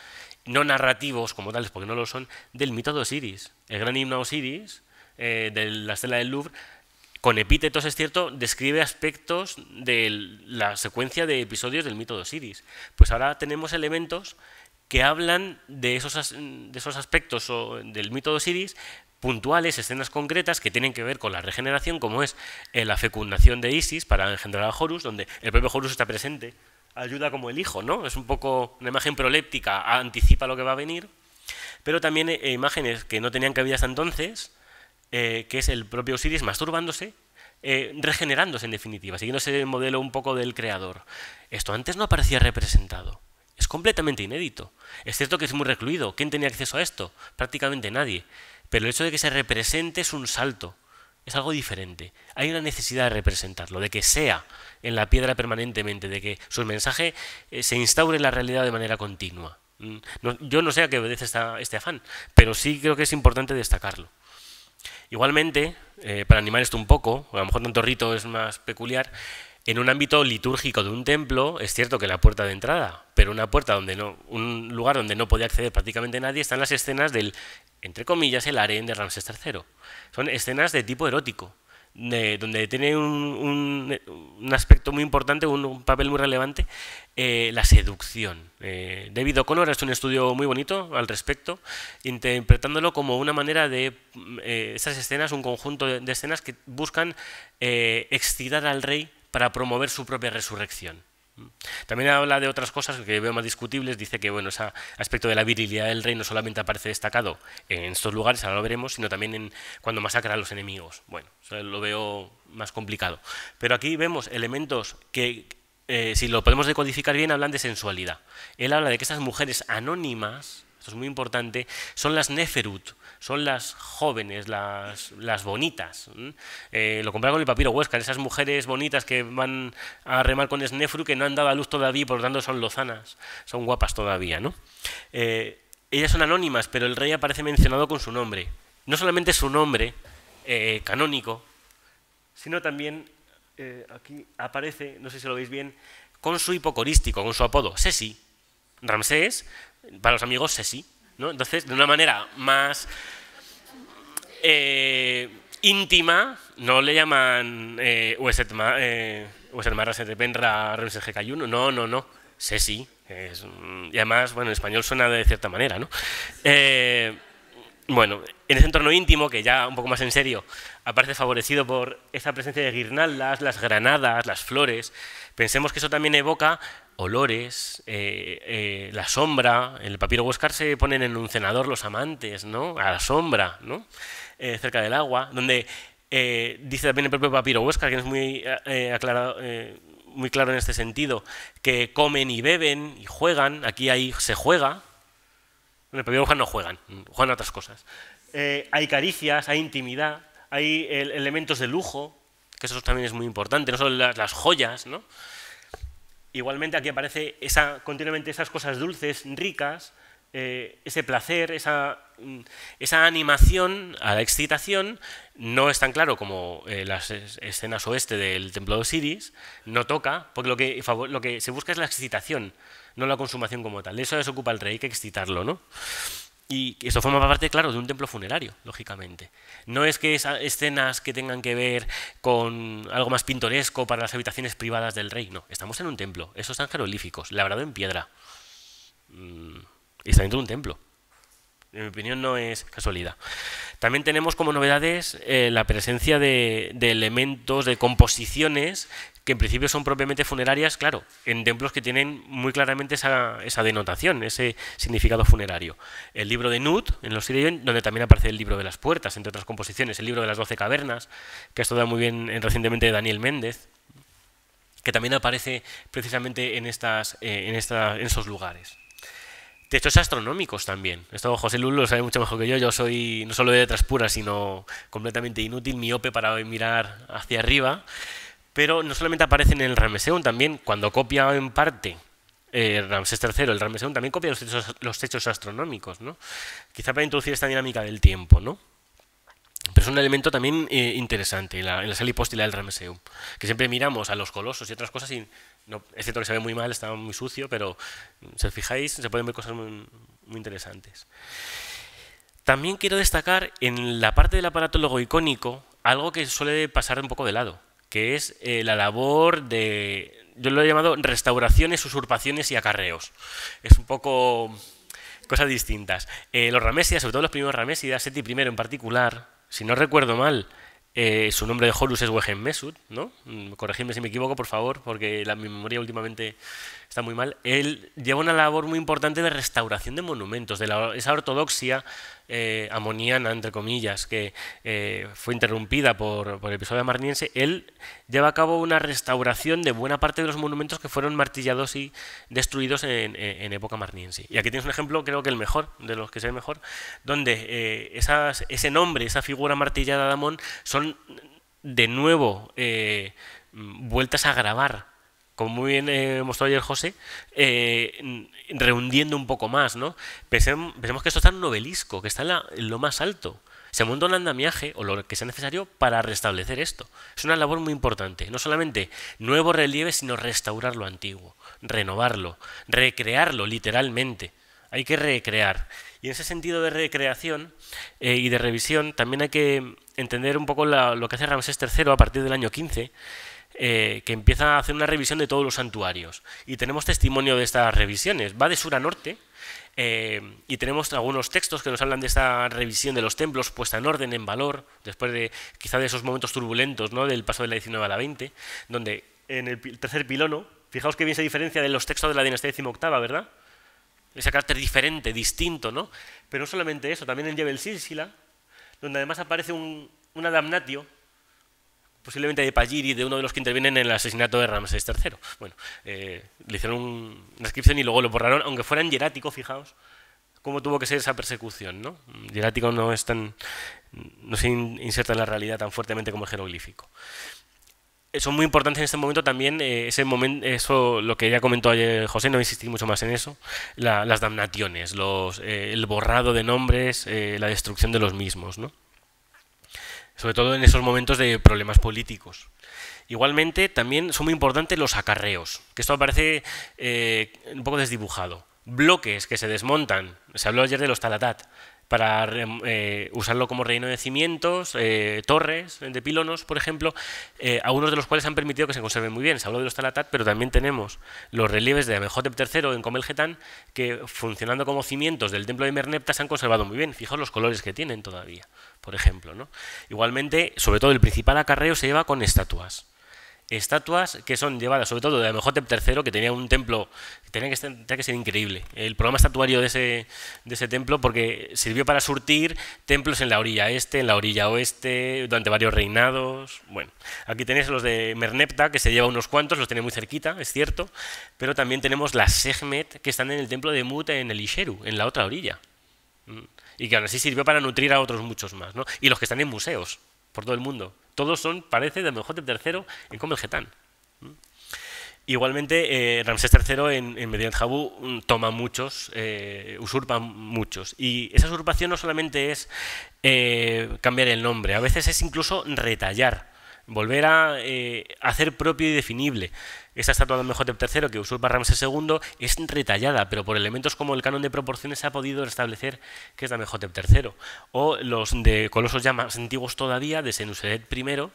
no narrativos como tales, porque no lo son, del mito de Osiris. El gran himno a Osiris, de la estela del Louvre, con epítetos, es cierto, describe aspectos de la secuencia de episodios del mito de Osiris. Pues ahora tenemos elementos que hablan de esos aspectos del mito de Osiris, puntuales, escenas concretas que tienen que ver con la regeneración, como es la fecundación de Isis para engendrar a Horus, donde el propio Horus está presente, ayuda como el hijo, ¿no? Es un poco una imagen proléptica, anticipa lo que va a venir, pero también imágenes que no tenían cabida hasta entonces, que es el propio Osiris masturbándose, regenerándose en definitiva, siguiendo ese modelo un poco del creador. Esto antes no aparecía representado. Es completamente inédito. Es cierto que es muy recluido. ¿Quién tenía acceso a esto? Prácticamente nadie. Pero el hecho de que se represente es un salto. Es algo diferente. Hay una necesidad de representarlo, de que sea en la piedra permanentemente, de que su mensaje se instaure en la realidad de manera continua. Yo no sé a qué obedece este afán, pero sí creo que es importante destacarlo. Igualmente, para animar esto un poco, a lo mejor tanto rito es más peculiar, en un ámbito litúrgico de un templo, es cierto que la puerta de entrada, pero un lugar donde no podía acceder prácticamente nadie, están las escenas del, entre comillas, el harén de Ramsés III. Son escenas de tipo erótico, donde tiene un aspecto muy importante, un papel muy relevante, la seducción. David O'Connor ha hecho un estudio muy bonito al respecto, interpretándolo como una manera de esas escenas, un conjunto de escenas que buscan excitar al rey para promover su propia resurrección. También habla de otras cosas que veo más discutibles, dice que bueno, ese aspecto de la virilidad del rey no solamente aparece destacado en estos lugares, ahora lo veremos, sino también cuando masacra a los enemigos. Bueno, eso lo veo más complicado. Pero aquí vemos elementos que, si lo podemos decodificar bien, hablan de sensualidad. Él habla de que estas mujeres anónimas, esto es muy importante, son las Neferut, son las jóvenes, las bonitas. Lo comparo con el papiro Huéscar, esas mujeres bonitas que van a remar con Snefru, que no han dado a luz todavía y por lo tanto son lozanas, son guapas todavía, ¿no? Ellas son anónimas, pero el rey aparece mencionado con su nombre. No solamente su nombre canónico, sino también, aquí aparece, no sé si lo veis bien, con su hipocorístico, con su apodo, Sesi. Ramsés, para los amigos, Sesi, ¿no? Entonces, de una manera más íntima, no le llaman Uesetmar Rasetepenra Ramsés Gekayuno, no, Sesi. Y además, bueno, en español suena de cierta manera, ¿no? Bueno, en ese entorno íntimo, que ya un poco más en serio, aparece favorecido por esa presencia de guirnaldas, las granadas, las flores. Pensemos que eso también evoca olores, la sombra. En el papiro Huéscar se ponen en un cenador los amantes, ¿no? A la sombra, ¿no? Cerca del agua, donde dice también el propio papiro Huéscar, que es muy aclarado, muy claro en este sentido, que comen y beben y juegan. Aquí ahí se juega. En el papiro Huéscar no juegan, juegan a otras cosas. Hay caricias, hay intimidad, hay elementos de lujo, que eso también es muy importante, no solo las joyas, ¿no? Igualmente aquí aparece continuamente esas cosas dulces, ricas, ese placer, esa animación a la excitación. No es tan claro como las escenas oeste del templo de Osiris, no toca, porque lo que se busca es la excitación, no la consumación como tal. De eso se ocupa el rey, hay que excitarlo, ¿no? Y esto forma parte, claro, de un templo funerario, lógicamente. No es que esas escenas que tengan que ver con algo más pintoresco para las habitaciones privadas del rey, no. Estamos en un templo, esos están jeroglíficos, labrado en piedra. Y está dentro de un templo. En mi opinión no es casualidad. También tenemos como novedades la presencia de elementos, de composiciones que en principio son propiamente funerarias, claro, en templos que tienen muy claramente esa denotación, ese significado funerario. El libro de Nut, en los Sirion, donde también aparece el libro de las puertas, entre otras composiciones, el libro de las 12 cavernas, que esto da muy bien recientemente de Daniel Méndez, que también aparece precisamente en esos lugares. Techos astronómicos también. Esto José Lul lo sabe mucho mejor que yo. Yo soy no solo de letras puras, sino completamente inútil, miope para mirar hacia arriba. Pero no solamente aparecen en el Ramesseum, también cuando copia en parte Ramsés III, el Ramesseum también copia los techos astronómicos, ¿no? Quizá para introducir esta dinámica del tiempo, ¿no? Pero es un elemento también interesante en la sala hipóstila del Ramesseum, que siempre miramos a los colosos y otras cosas y no, es cierto que se ve muy mal, está muy sucio, pero si os fijáis se pueden ver cosas muy interesantes. También quiero destacar en la parte del aparato logoicónico algo que suele pasar un poco de lado, que es la labor de, yo lo he llamado restauraciones, usurpaciones y acarreos. Es un poco cosas distintas. Los Ramésidas, sobre todo los primeros Ramésidas, Seti I en particular, si no recuerdo mal, su nombre de Horus es Wehen Mesut, ¿no? Corregidme si me equivoco, por favor, porque mi memoria últimamente está muy mal. Él lleva una labor muy importante de restauración de monumentos, de esa ortodoxia amoniana, entre comillas, que fue interrumpida por el episodio amarniense. Él lleva a cabo una restauración de buena parte de los monumentos que fueron martillados y destruidos en época amarniense. Y aquí tienes un ejemplo, creo que el mejor, de los que se ve mejor, donde ese nombre, esa figura martillada de Amón, son de nuevo vueltas a grabar, como muy bien mostró ayer José, rehundiendo un poco más, ¿no? Pensemos que esto está en un obelisco, que está en lo más alto. Se monta un andamiaje o lo que sea necesario para restablecer esto. Es una labor muy importante. No solamente nuevo relieve, sino restaurar lo antiguo, renovarlo, recrearlo literalmente. Hay que recrear. Y en ese sentido de recreación y de revisión, también hay que entender un poco lo que hace Ramsés III a partir del año 15, que empieza a hacer una revisión de todos los santuarios. Y tenemos testimonio de estas revisiones. Va de sur a norte y tenemos algunos textos que nos hablan de esta revisión de los templos puesta en orden, en valor, después de quizá de esos momentos turbulentos, ¿no? Del paso de la 19 a la 20, donde en el tercer pilono, fijaos que bien se diferencia de los textos de la dinastía XVIII, ¿verdad? Ese carácter diferente, distinto, ¿no? Pero no solamente eso, también en Jebel Silsila, donde además aparece un damnatio, posiblemente de Palliri, de uno de los que intervienen en el asesinato de Ramsés III. Bueno, le hicieron una inscripción y luego lo borraron, aunque fuera en hierático, fijaos, cómo tuvo que ser esa persecución, ¿no? Y el ático no se inserta en la realidad tan fuertemente como el jeroglífico. Son muy importantes en este momento también, eso lo que ya comentó ayer José, no insistí mucho más en eso, las damnaciones, el borrado de nombres, la destrucción de los mismos, ¿no? Sobre todo en esos momentos de problemas políticos. Igualmente, también son muy importantes los acarreos, que esto aparece un poco desdibujado. Bloques que se desmontan, se habló ayer de los talatat, para usarlo como relleno de cimientos, torres de pilonos, por ejemplo, algunos de los cuales han permitido que se conserven muy bien. Se habló de los talatat, pero también tenemos los relieves de Amenhotep III en Comelgetán, que funcionando como cimientos del templo de Merneptah se han conservado muy bien. Fijaos los colores que tienen todavía, por ejemplo, ¿no? Igualmente, sobre todo el principal acarreo se lleva con estatuas. Estatuas que son llevadas sobre todo de Amenhotep III, que tenía un templo que tenía que ser increíble. El programa estatuario de ese templo, porque sirvió para surtir templos en la orilla este, en la orilla oeste, durante varios reinados. Bueno, aquí tenéis los de Merneptah, que se lleva unos cuantos, los tiene muy cerquita, es cierto, pero también tenemos las Sekhmet, que están en el templo de Mut en el Isheru, en la otra orilla. Y que aún así sirvió para nutrir a otros muchos más, ¿no? Y los que están en museos por todo el mundo. Todos parece, de Amenhotep III en Comelgetán. Igualmente, Ramsés III en Medinet Habu toma muchos, usurpa muchos. Y esa usurpación no solamente es cambiar el nombre, a veces es incluso retallar, volver a hacer propio y definible. Esta estatua de Amenhotep III que usurpa Ramsés II es retallada, pero por elementos como el canon de proporciones se ha podido establecer que es de Amenhotep III. O los de colosos ya más antiguos todavía, de Senuseret I,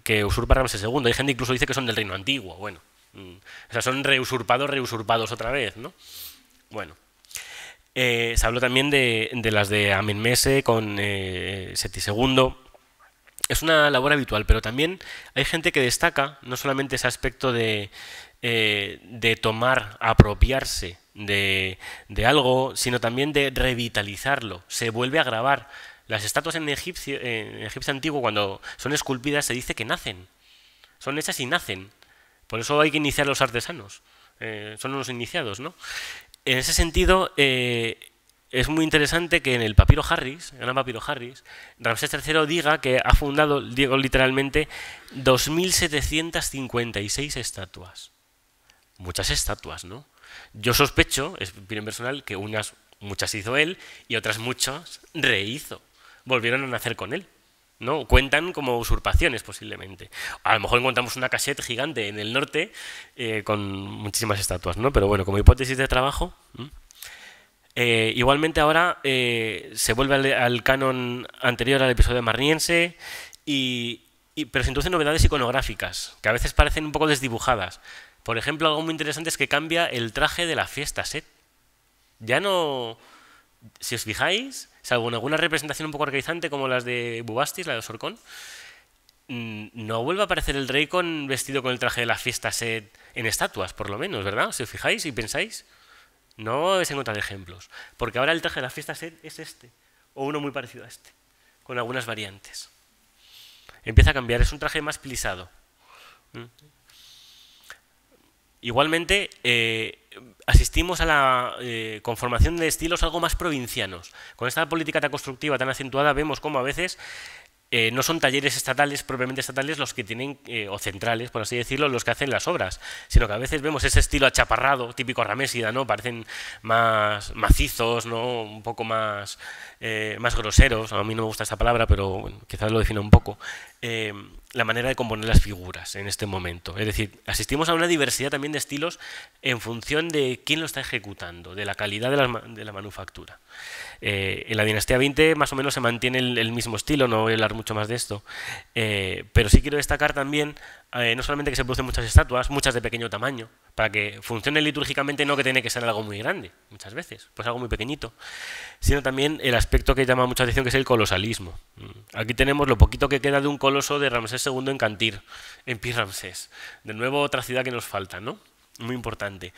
que usurpa Ramsés II. Hay gente que incluso dice que son del reino antiguo. Bueno, o sea, son reusurpados otra vez, ¿no? Bueno. Se habló también de las de Amenmese con Seti II. Es una labor habitual, pero también hay gente que destaca no solamente ese aspecto de tomar, apropiarse de algo, sino también de revitalizarlo. Se vuelve a grabar. Las estatuas en Egipcio antiguo, cuando son esculpidas, se dice que nacen. Son hechas y nacen. Por eso hay que iniciar los artesanos. Son los iniciados, ¿no? En ese sentido, es muy interesante que en el papiro Harris, Ramsés III diga que ha fundado, digo literalmente, 2.756 estatuas. Muchas estatuas, ¿no? Yo sospecho, es opinión personal, que muchas hizo él y otras muchas rehizo. Volvieron a nacer con él, ¿no? Cuentan como usurpaciones posiblemente. A lo mejor encontramos una cassette gigante en el norte con muchísimas estatuas, ¿no? Pero bueno, como hipótesis de trabajo... igualmente ahora se vuelve al canon anterior al episodio marniense, pero se introducen novedades iconográficas, que a veces parecen un poco desdibujadas. Por ejemplo, algo muy interesante es que cambia el traje de la fiesta Set. Ya no... Si os fijáis, salvo en alguna representación un poco arcaizante como las de Bubastis, la de Osorcón, no vuelve a aparecer el rey vestido con el traje de la fiesta Set en estatuas, por lo menos, ¿verdad? Si os fijáis y pensáis... No vais a encontrar ejemplos, porque ahora el traje de la fiesta Set es este, o uno muy parecido a este, con algunas variantes. Empieza a cambiar, es un traje más plisado. Igualmente, asistimos a la conformación de estilos algo más provincianos. Con esta política tan constructiva, tan acentuada, vemos cómo a veces... no son talleres estatales, propiamente estatales, los que tienen, o centrales, por así decirlo, los que hacen las obras, sino que a veces vemos ese estilo achaparrado, típico ramésida, ¿no? Parecen más macizos, ¿no? Un poco más groseros, a mí no me gusta esta palabra, pero bueno, quizás lo defina un poco, la manera de componer las figuras en este momento. Es decir, asistimos a una diversidad también de estilos en función de quién lo está ejecutando, de la calidad de la manufactura. En la dinastía 20 más o menos se mantiene el mismo estilo, no voy a hablar mucho más de esto, pero sí quiero destacar también no solamente que se producen muchas estatuas, muchas de pequeño tamaño, para que funcione litúrgicamente no que tiene que ser algo muy grande, muchas veces, pues algo muy pequeñito, sino también el aspecto que llama mucha atención, que es el colosalismo. Aquí tenemos lo poquito que queda de un coloso de Ramsés II en Cantir, en Pi Ramsés. De nuevo otra ciudad que nos falta, ¿no? Muy importante.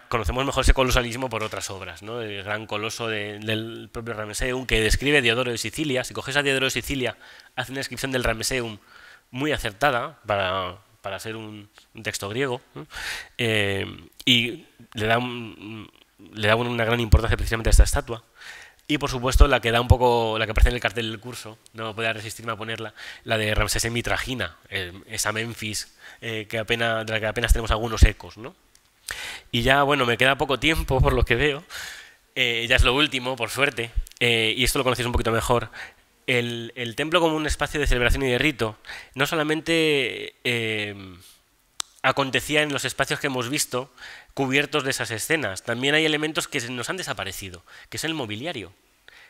Conocemos mejor ese colosalismo por otras obras, ¿no? El gran coloso del propio Ramesseum, que describe Diodoro de Sicilia. Si coges a Diodoro de Sicilia, hace una descripción del Ramesseum muy acertada para ser un texto griego, ¿no? Y le da le da una gran importancia precisamente a esta estatua. Y por supuesto la que da un poco, la que aparece en el cartel del curso, no podía resistirme a ponerla, la de Ramsés en Mitragina, esa Memphis de la que apenas tenemos algunos ecos, ¿no? Y ya, bueno, me queda poco tiempo por lo que veo, ya es lo último, por suerte, y esto lo conocéis un poquito mejor. El templo como un espacio de celebración y de rito no solamente acontecía en los espacios que hemos visto cubiertos de esas escenas, también hay elementos que nos han desaparecido, que es el mobiliario.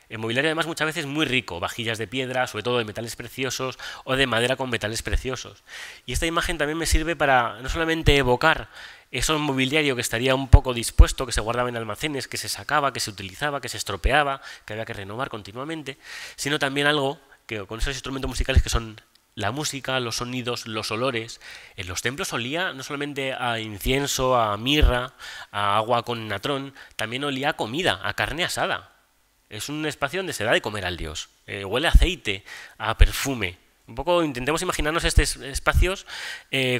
El mobiliario además muchas veces muy rico, vajillas de piedra, sobre todo de metales preciosos o de madera con metales preciosos. Y esta imagen también me sirve para no solamente evocar eso mobiliario que estaría un poco dispuesto, que se guardaba en almacenes, que se sacaba, que se utilizaba, que se estropeaba, que había que renovar continuamente, sino también algo que con esos instrumentos musicales que son la música, los sonidos, los olores. En los templos olía no solamente a incienso, a mirra, a agua con natrón, también olía a comida, a carne asada. Es un espacio donde se da de comer al dios. Huele a aceite, a perfume. Un poco intentemos imaginarnos estos espacios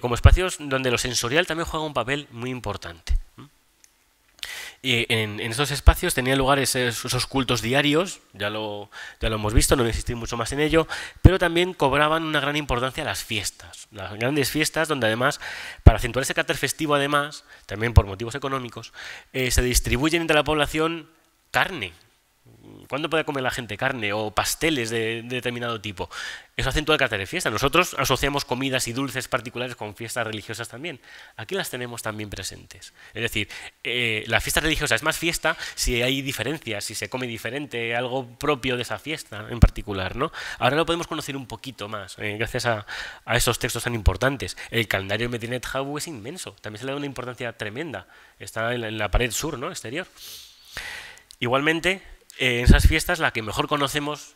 como espacios donde lo sensorial también juega un papel muy importante. Y en estos espacios tenían lugar esos cultos diarios, ya lo hemos visto, no voy a insistir mucho más en ello, pero también cobraban una gran importancia las fiestas, las grandes fiestas donde además, para acentuar ese carácter festivo además, también por motivos económicos, se distribuyen entre la población carne. ¿Cuándo puede comer la gente carne o pasteles de determinado tipo? Eso acentúa el carácter de fiesta. Nosotros asociamos comidas y dulces particulares con fiestas religiosas también. Aquí las tenemos también presentes. Es decir, la fiesta religiosa es más fiesta si hay diferencias, si se come diferente, algo propio de esa fiesta en particular, ¿no? Ahora lo podemos conocer un poquito más, gracias a esos textos tan importantes. El calendario de Medinet Habu es inmenso. También se le da una importancia tremenda. Está en la pared sur, ¿no? Exterior. Igualmente, en esas fiestas la que mejor conocemos,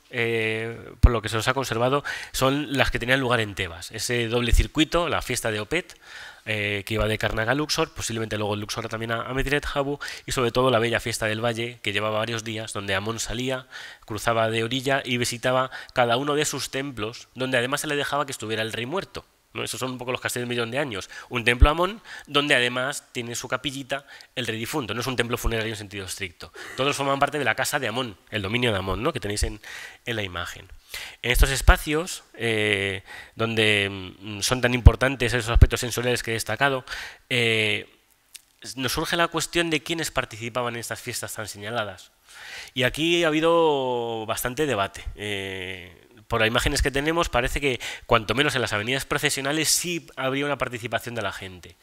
por lo que se nos ha conservado, son las que tenían lugar en Tebas. Ese doble circuito, la fiesta de Opet, que iba de Karnak a Luxor, posiblemente luego Luxor también a Medinet Habu, y sobre todo la bella fiesta del Valle, que llevaba varios días, donde Amón salía, cruzaba de orilla y visitaba cada uno de sus templos, donde además se le dejaba que estuviera el rey muerto, ¿no? Esos son un poco los castillos del millón de años. Un templo Amón, donde además tiene su capillita el rey difunto. No es un templo funerario en sentido estricto. Todos forman parte de la casa de Amón, el dominio de Amón, ¿no? Que tenéis en la imagen. En estos espacios, donde son tan importantes esos aspectos sensoriales que he destacado, nos surge la cuestión de quiénes participaban en estas fiestas tan señaladas. Y aquí ha habido bastante debate. Por las imágenes que tenemos parece que cuanto menos en las avenidas procesionales sí habría una participación de la gente.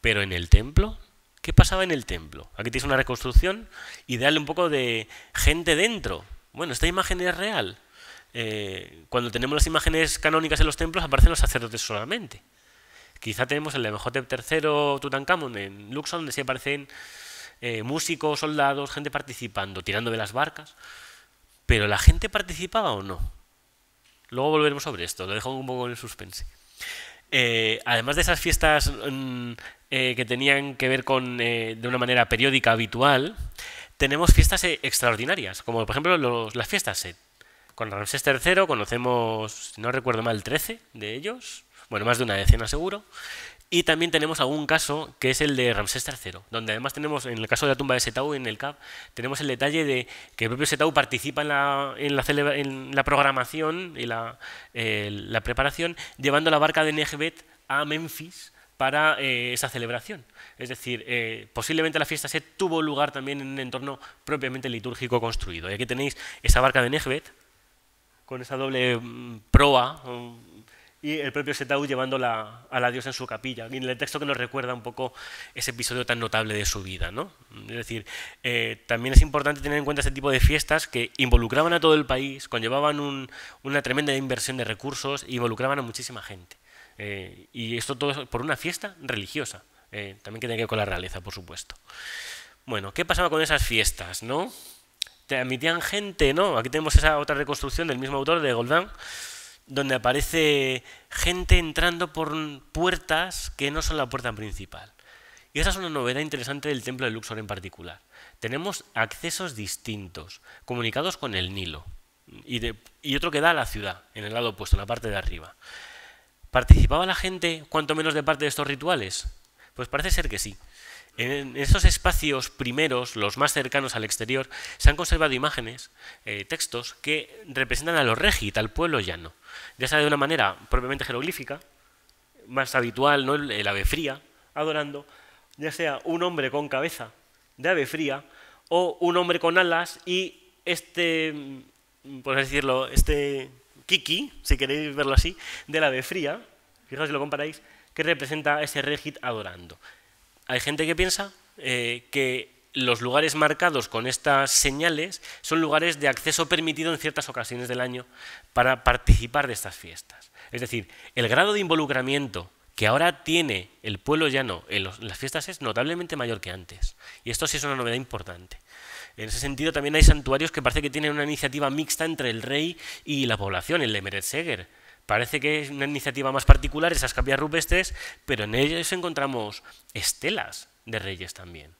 Pero en el templo, ¿qué pasaba en el templo? Aquí tienes una reconstrucción y darle un poco de gente dentro. Bueno, esta imagen es real. Cuando tenemos las imágenes canónicas en los templos aparecen los sacerdotes solamente. Quizá tenemos el de Amenhotep III, Tutankamón en Luxor, donde sí aparecen músicos, soldados, gente participando, tirando de las barcas. ¿Pero la gente participaba o no? Luego volveremos sobre esto, lo dejo un poco en el suspense. Además de esas fiestas que tenían que ver con de una manera periódica, habitual, tenemos fiestas extraordinarias, como por ejemplo las fiestas Set. Con Ramsés III conocemos, si no recuerdo mal, 13 de ellos, bueno, más de una decena seguro. Y también tenemos algún caso que es el de Ramsés III, donde además tenemos, en el caso de la tumba de Setou en el Cap, tenemos el detalle de que el propio Setou participa en la programación y la preparación, llevando la barca de Nejbet a Memphis para esa celebración. Es decir, posiblemente la fiesta Set tuvo lugar también en un entorno propiamente litúrgico construido. Y aquí tenéis esa barca de Nejbet, con esa doble proa, y el propio Setou llevándola a la diosa en su capilla, y en el texto que nos recuerda un poco ese episodio tan notable de su vida, ¿no? Es decir, también es importante tener en cuenta este tipo de fiestas que involucraban a todo el país, conllevaban una tremenda inversión de recursos e involucraban a muchísima gente. Y esto todo por una fiesta religiosa, también que tiene que ver con la realeza, por supuesto. Bueno, ¿qué pasaba con esas fiestas, no? Te admitían gente, ¿no? Aquí tenemos esa otra reconstrucción del mismo autor, de Goldin, donde aparece gente entrando por puertas que no son la puerta principal. Y esa es una novedad interesante del templo de Luxor en particular. Tenemos accesos distintos, comunicados con el Nilo, y otro que da a la ciudad, en el lado opuesto, en la parte de arriba. ¿Participaba la gente, cuanto menos, de parte de estos rituales? Pues parece ser que sí. En esos espacios primeros, los más cercanos al exterior, se han conservado imágenes, textos, que representan a los regit, al pueblo llano. Ya sea de una manera propiamente jeroglífica, más habitual, ¿no? El ave fría, adorando, ya sea un hombre con cabeza de ave fría o un hombre con alas y por así decirlo, kiki, si queréis verlo así, del ave fría, fijaos si lo comparáis, que representa a ese regit adorando. Hay gente que piensa que los lugares marcados con estas señales son lugares de acceso permitido en ciertas ocasiones del año para participar de estas fiestas. Es decir, el grado de involucramiento que ahora tiene el pueblo llano en las fiestas es notablemente mayor que antes. Y esto sí es una novedad importante. En ese sentido también hay santuarios que parece que tienen una iniciativa mixta entre el rey y la población, el de Meretseger. Parece que es una iniciativa más particular, esas capillas rupestres, pero en ellas encontramos estelas de reyes también.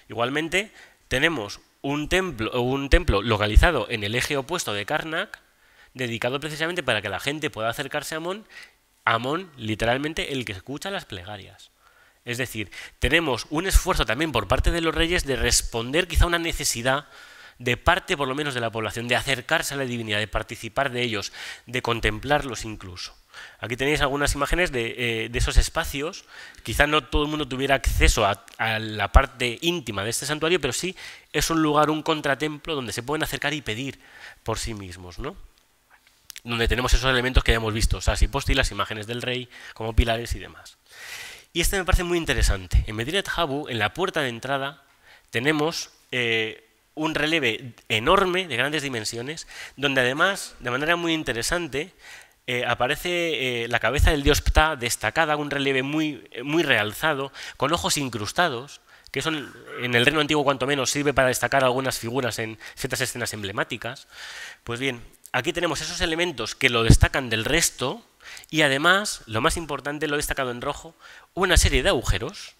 Igualmente, tenemos un templo localizado en el eje opuesto de Karnak, dedicado precisamente para que la gente pueda acercarse a Amón. Amón, literalmente, el que escucha las plegarias. Es decir, tenemos un esfuerzo también por parte de los reyes de responder quizá a una necesidad de parte por lo menos de la población, de acercarse a la divinidad, de participar de ellos, de contemplarlos incluso. Aquí tenéis algunas imágenes de esos espacios. Quizá no todo el mundo tuviera acceso a la parte íntima de este santuario, pero sí es un lugar, un contratemplo donde se pueden acercar y pedir por sí mismos, ¿no? Donde tenemos esos elementos que ya hemos visto, Sasiposti, las imágenes del rey como pilares y demás. Y este me parece muy interesante. En Medinet Habu, en la puerta de entrada, tenemos un relieve enorme de grandes dimensiones, donde además, de manera muy interesante, aparece la cabeza del dios Ptah destacada, un relieve muy realzado, con ojos incrustados, que eso en el reino antiguo cuanto menos sirve para destacar algunas figuras en ciertas escenas emblemáticas. Pues bien, aquí tenemos esos elementos que lo destacan del resto y además, lo más importante, lo he destacado en rojo, una serie de agujeros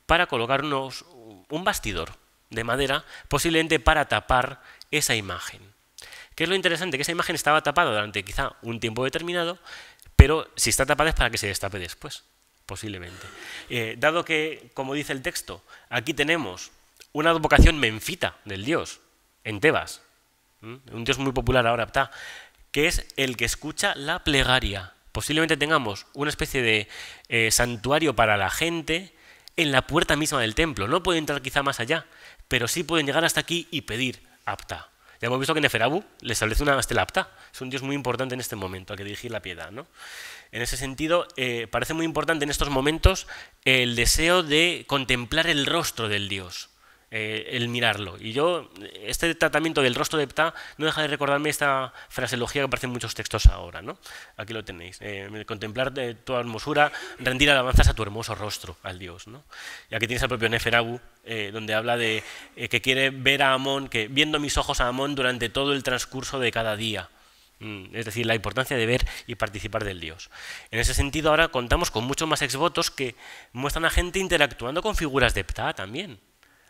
para colocar un bastidor de madera, posiblemente para tapar esa imagen. ¿Qué es lo interesante? Que esa imagen estaba tapada durante quizá un tiempo determinado, pero si está tapada es para que se destape después, posiblemente. Dado que, como dice el texto, aquí tenemos una advocación menfita del dios en Tebas, un dios muy popular ahora, Ptah, que es el que escucha la plegaria. Posiblemente tengamos una especie de santuario para la gente en la puerta misma del templo. No puede entrar quizá más allá, pero sí pueden llegar hasta aquí y pedir a Ptah. Ya hemos visto que Neferabu le establece una estela a Ptah. Es un dios muy importante en este momento, al que dirigir la piedad, ¿no? En ese sentido, parece muy importante en estos momentos el deseo de contemplar el rostro del dios, el mirarlo. Y yo, este tratamiento del rostro de Ptah no deja de recordarme esta fraseología que aparece en muchos textos ahora, ¿no? Aquí lo tenéis. Contemplar tu hermosura, rendir alabanzas a tu hermoso rostro, al dios, ¿no? Y aquí tienes al propio Neferabu, donde habla de que quiere ver a Amón, que viendo mis ojos a Amón durante todo el transcurso de cada día. Es decir, la importancia de ver y participar del dios. En ese sentido, ahora contamos con muchos más exvotos que muestran a gente interactuando con figuras de Ptah también.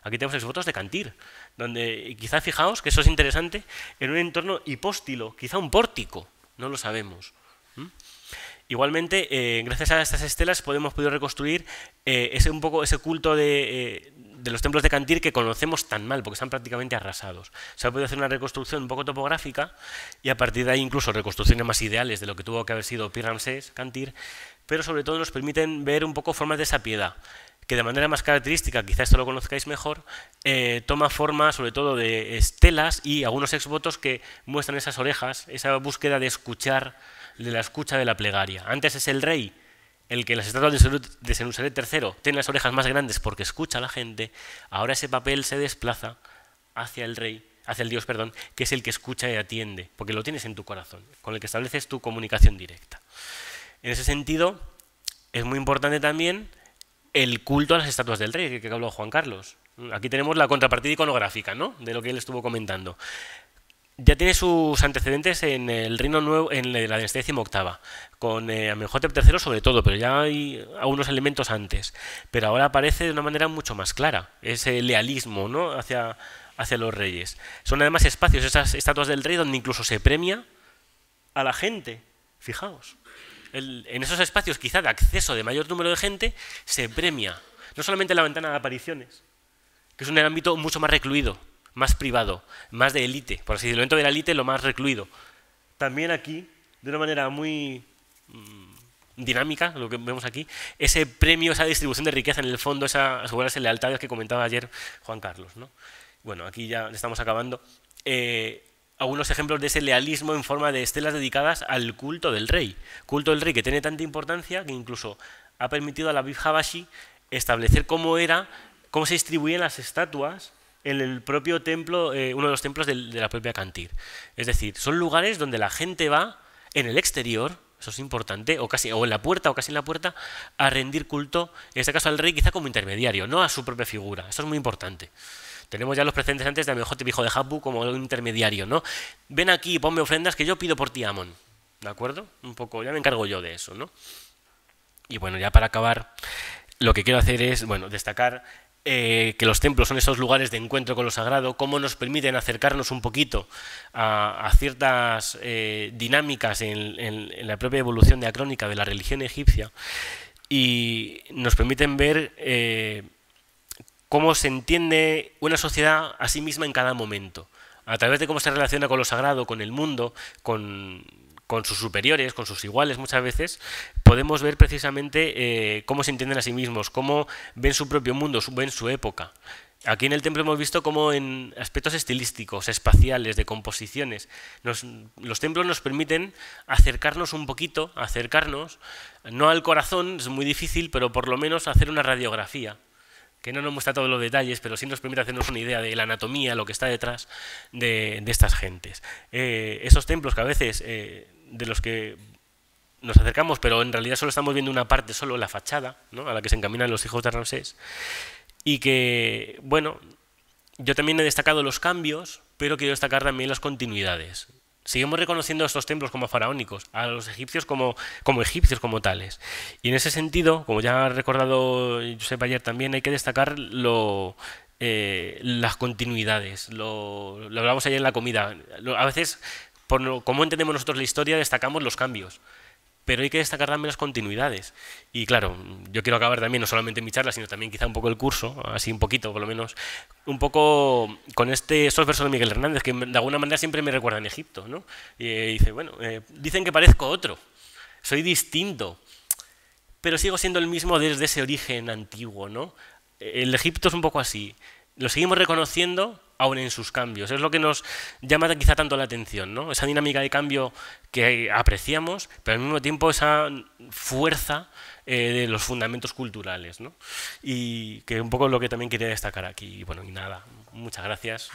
Aquí tenemos exvotos de Cantir, donde quizá fijaos que eso es interesante, en un entorno hipóstilo, quizá un pórtico, no lo sabemos. Igualmente, gracias a estas estelas hemos podido reconstruir ese culto de los templos de Cantir que conocemos tan mal, porque están prácticamente arrasados. Se ha podido hacer una reconstrucción un poco topográfica y a partir de ahí incluso reconstrucciones más ideales de lo que tuvo que haber sido Pi-Ramsés, Cantir, pero sobre todo nos permiten ver un poco formas de esa piedad, que de manera más característica, quizá esto lo conozcáis mejor, toma forma sobre todo de estelas y algunos exvotos que muestran esas orejas, esa búsqueda de escuchar, de la escucha de la plegaria. Antes es el rey el que en las estatuas de Senuseret III tiene las orejas más grandes porque escucha a la gente. Ahora ese papel se desplaza hacia el rey, hacia el dios, perdón, que es el que escucha y atiende, porque lo tienes en tu corazón, con el que estableces tu comunicación directa. En ese sentido, es muy importante también el culto a las estatuas del rey, que habló Juan Carlos. Aquí tenemos la contrapartida iconográfica, ¿no?, de lo que él estuvo comentando. Ya tiene sus antecedentes en el Reino Nuevo, en la dinastía XVIII, con Amenhotep III sobre todo, pero ya hay algunos elementos antes. Pero ahora aparece de una manera mucho más clara, ese lealismo, ¿no?, hacia los reyes. Son además espacios, esas estatuas del rey, donde incluso se premia a la gente. Fijaos, en esos espacios quizá de acceso de mayor número de gente, se premia No solamente la ventana de apariciones, que es un ámbito mucho más recluido, más privado, más de élite, por así decirlo, dentro de la élite lo más recluido. También aquí, de una manera muy dinámica, lo que vemos aquí, ese premio, esa distribución de riqueza en el fondo, esas asegurarse lealtades que comentaba ayer Juan Carlos, ¿no? Bueno, aquí ya estamos acabando. Algunos ejemplos de ese lealismo en forma de estelas dedicadas al culto del rey. Culto del rey que tiene tanta importancia que incluso ha permitido a la Aviv Habashi establecer cómo se distribuían las estatuas en el propio templo, uno de los templos de la propia Cantir. Es decir, son lugares donde la gente va en el exterior, eso es importante, o en la puerta, o casi en la puerta, a rendir culto, en este caso al rey quizá como intermediario, no a su propia figura. Esto es muy importante. Tenemos ya los precedentes antes de Amenhotep, hijo de Hapu, como un intermediario, ¿no? Ven aquí y ponme ofrendas que yo pido por ti, Amón. ¿De acuerdo? Un poco, ya me encargo yo de eso, ¿no? Y bueno, ya para acabar, lo que quiero hacer es, bueno, destacar que los templos son esos lugares de encuentro con lo sagrado, cómo nos permiten acercarnos un poquito a ciertas dinámicas en la propia evolución diacrónica de la religión egipcia y nos permiten ver cómo se entiende una sociedad a sí misma en cada momento, a través de cómo se relaciona con lo sagrado, con el mundo, con sus superiores, con sus iguales muchas veces, podemos ver precisamente cómo se entienden a sí mismos, cómo ven su propio mundo, ven su época. Aquí en el templo hemos visto cómo en aspectos estilísticos, espaciales, de composiciones, los templos nos permiten acercarnos un poquito, no al corazón, es muy difícil, pero por lo menos hacer una radiografía que no nos muestra todos los detalles, pero sí nos permite hacernos una idea de la anatomía, lo que está detrás de estas gentes. Esos templos que a veces, de los que nos acercamos, pero en realidad solo estamos viendo una parte, solo la fachada, ¿no?, a la que se encaminan los hijos de Ramsés, y que, bueno, yo también he destacado los cambios, pero quiero destacar también las continuidades. Seguimos reconociendo a estos templos como faraónicos, a los egipcios como egipcios como tales. Y en ese sentido, como ya ha recordado Josep ayer también, hay que destacar las continuidades. Lo hablamos ayer en la comida. A veces, por cómo entendemos nosotros la historia, destacamos los cambios. Pero hay que destacar también las continuidades. Y claro, yo quiero acabar también, no solamente mi charla, sino también quizá un poco el curso, así un poquito por lo menos, un poco con estos versos de Miguel Hernández, que de alguna manera siempre me recuerdan a Egipto, ¿no? Y dice, bueno, dicen que parezco otro, soy distinto, pero sigo siendo el mismo desde ese origen antiguo, ¿no? El Egipto es un poco así, lo seguimos reconociendo aún en sus cambios. Es lo que nos llama quizá tanto la atención, ¿no? Esa dinámica de cambio que apreciamos, pero al mismo tiempo esa fuerza de los fundamentos culturales, ¿no? Y que un poco es lo que también quería destacar aquí. Y bueno, y nada, muchas gracias.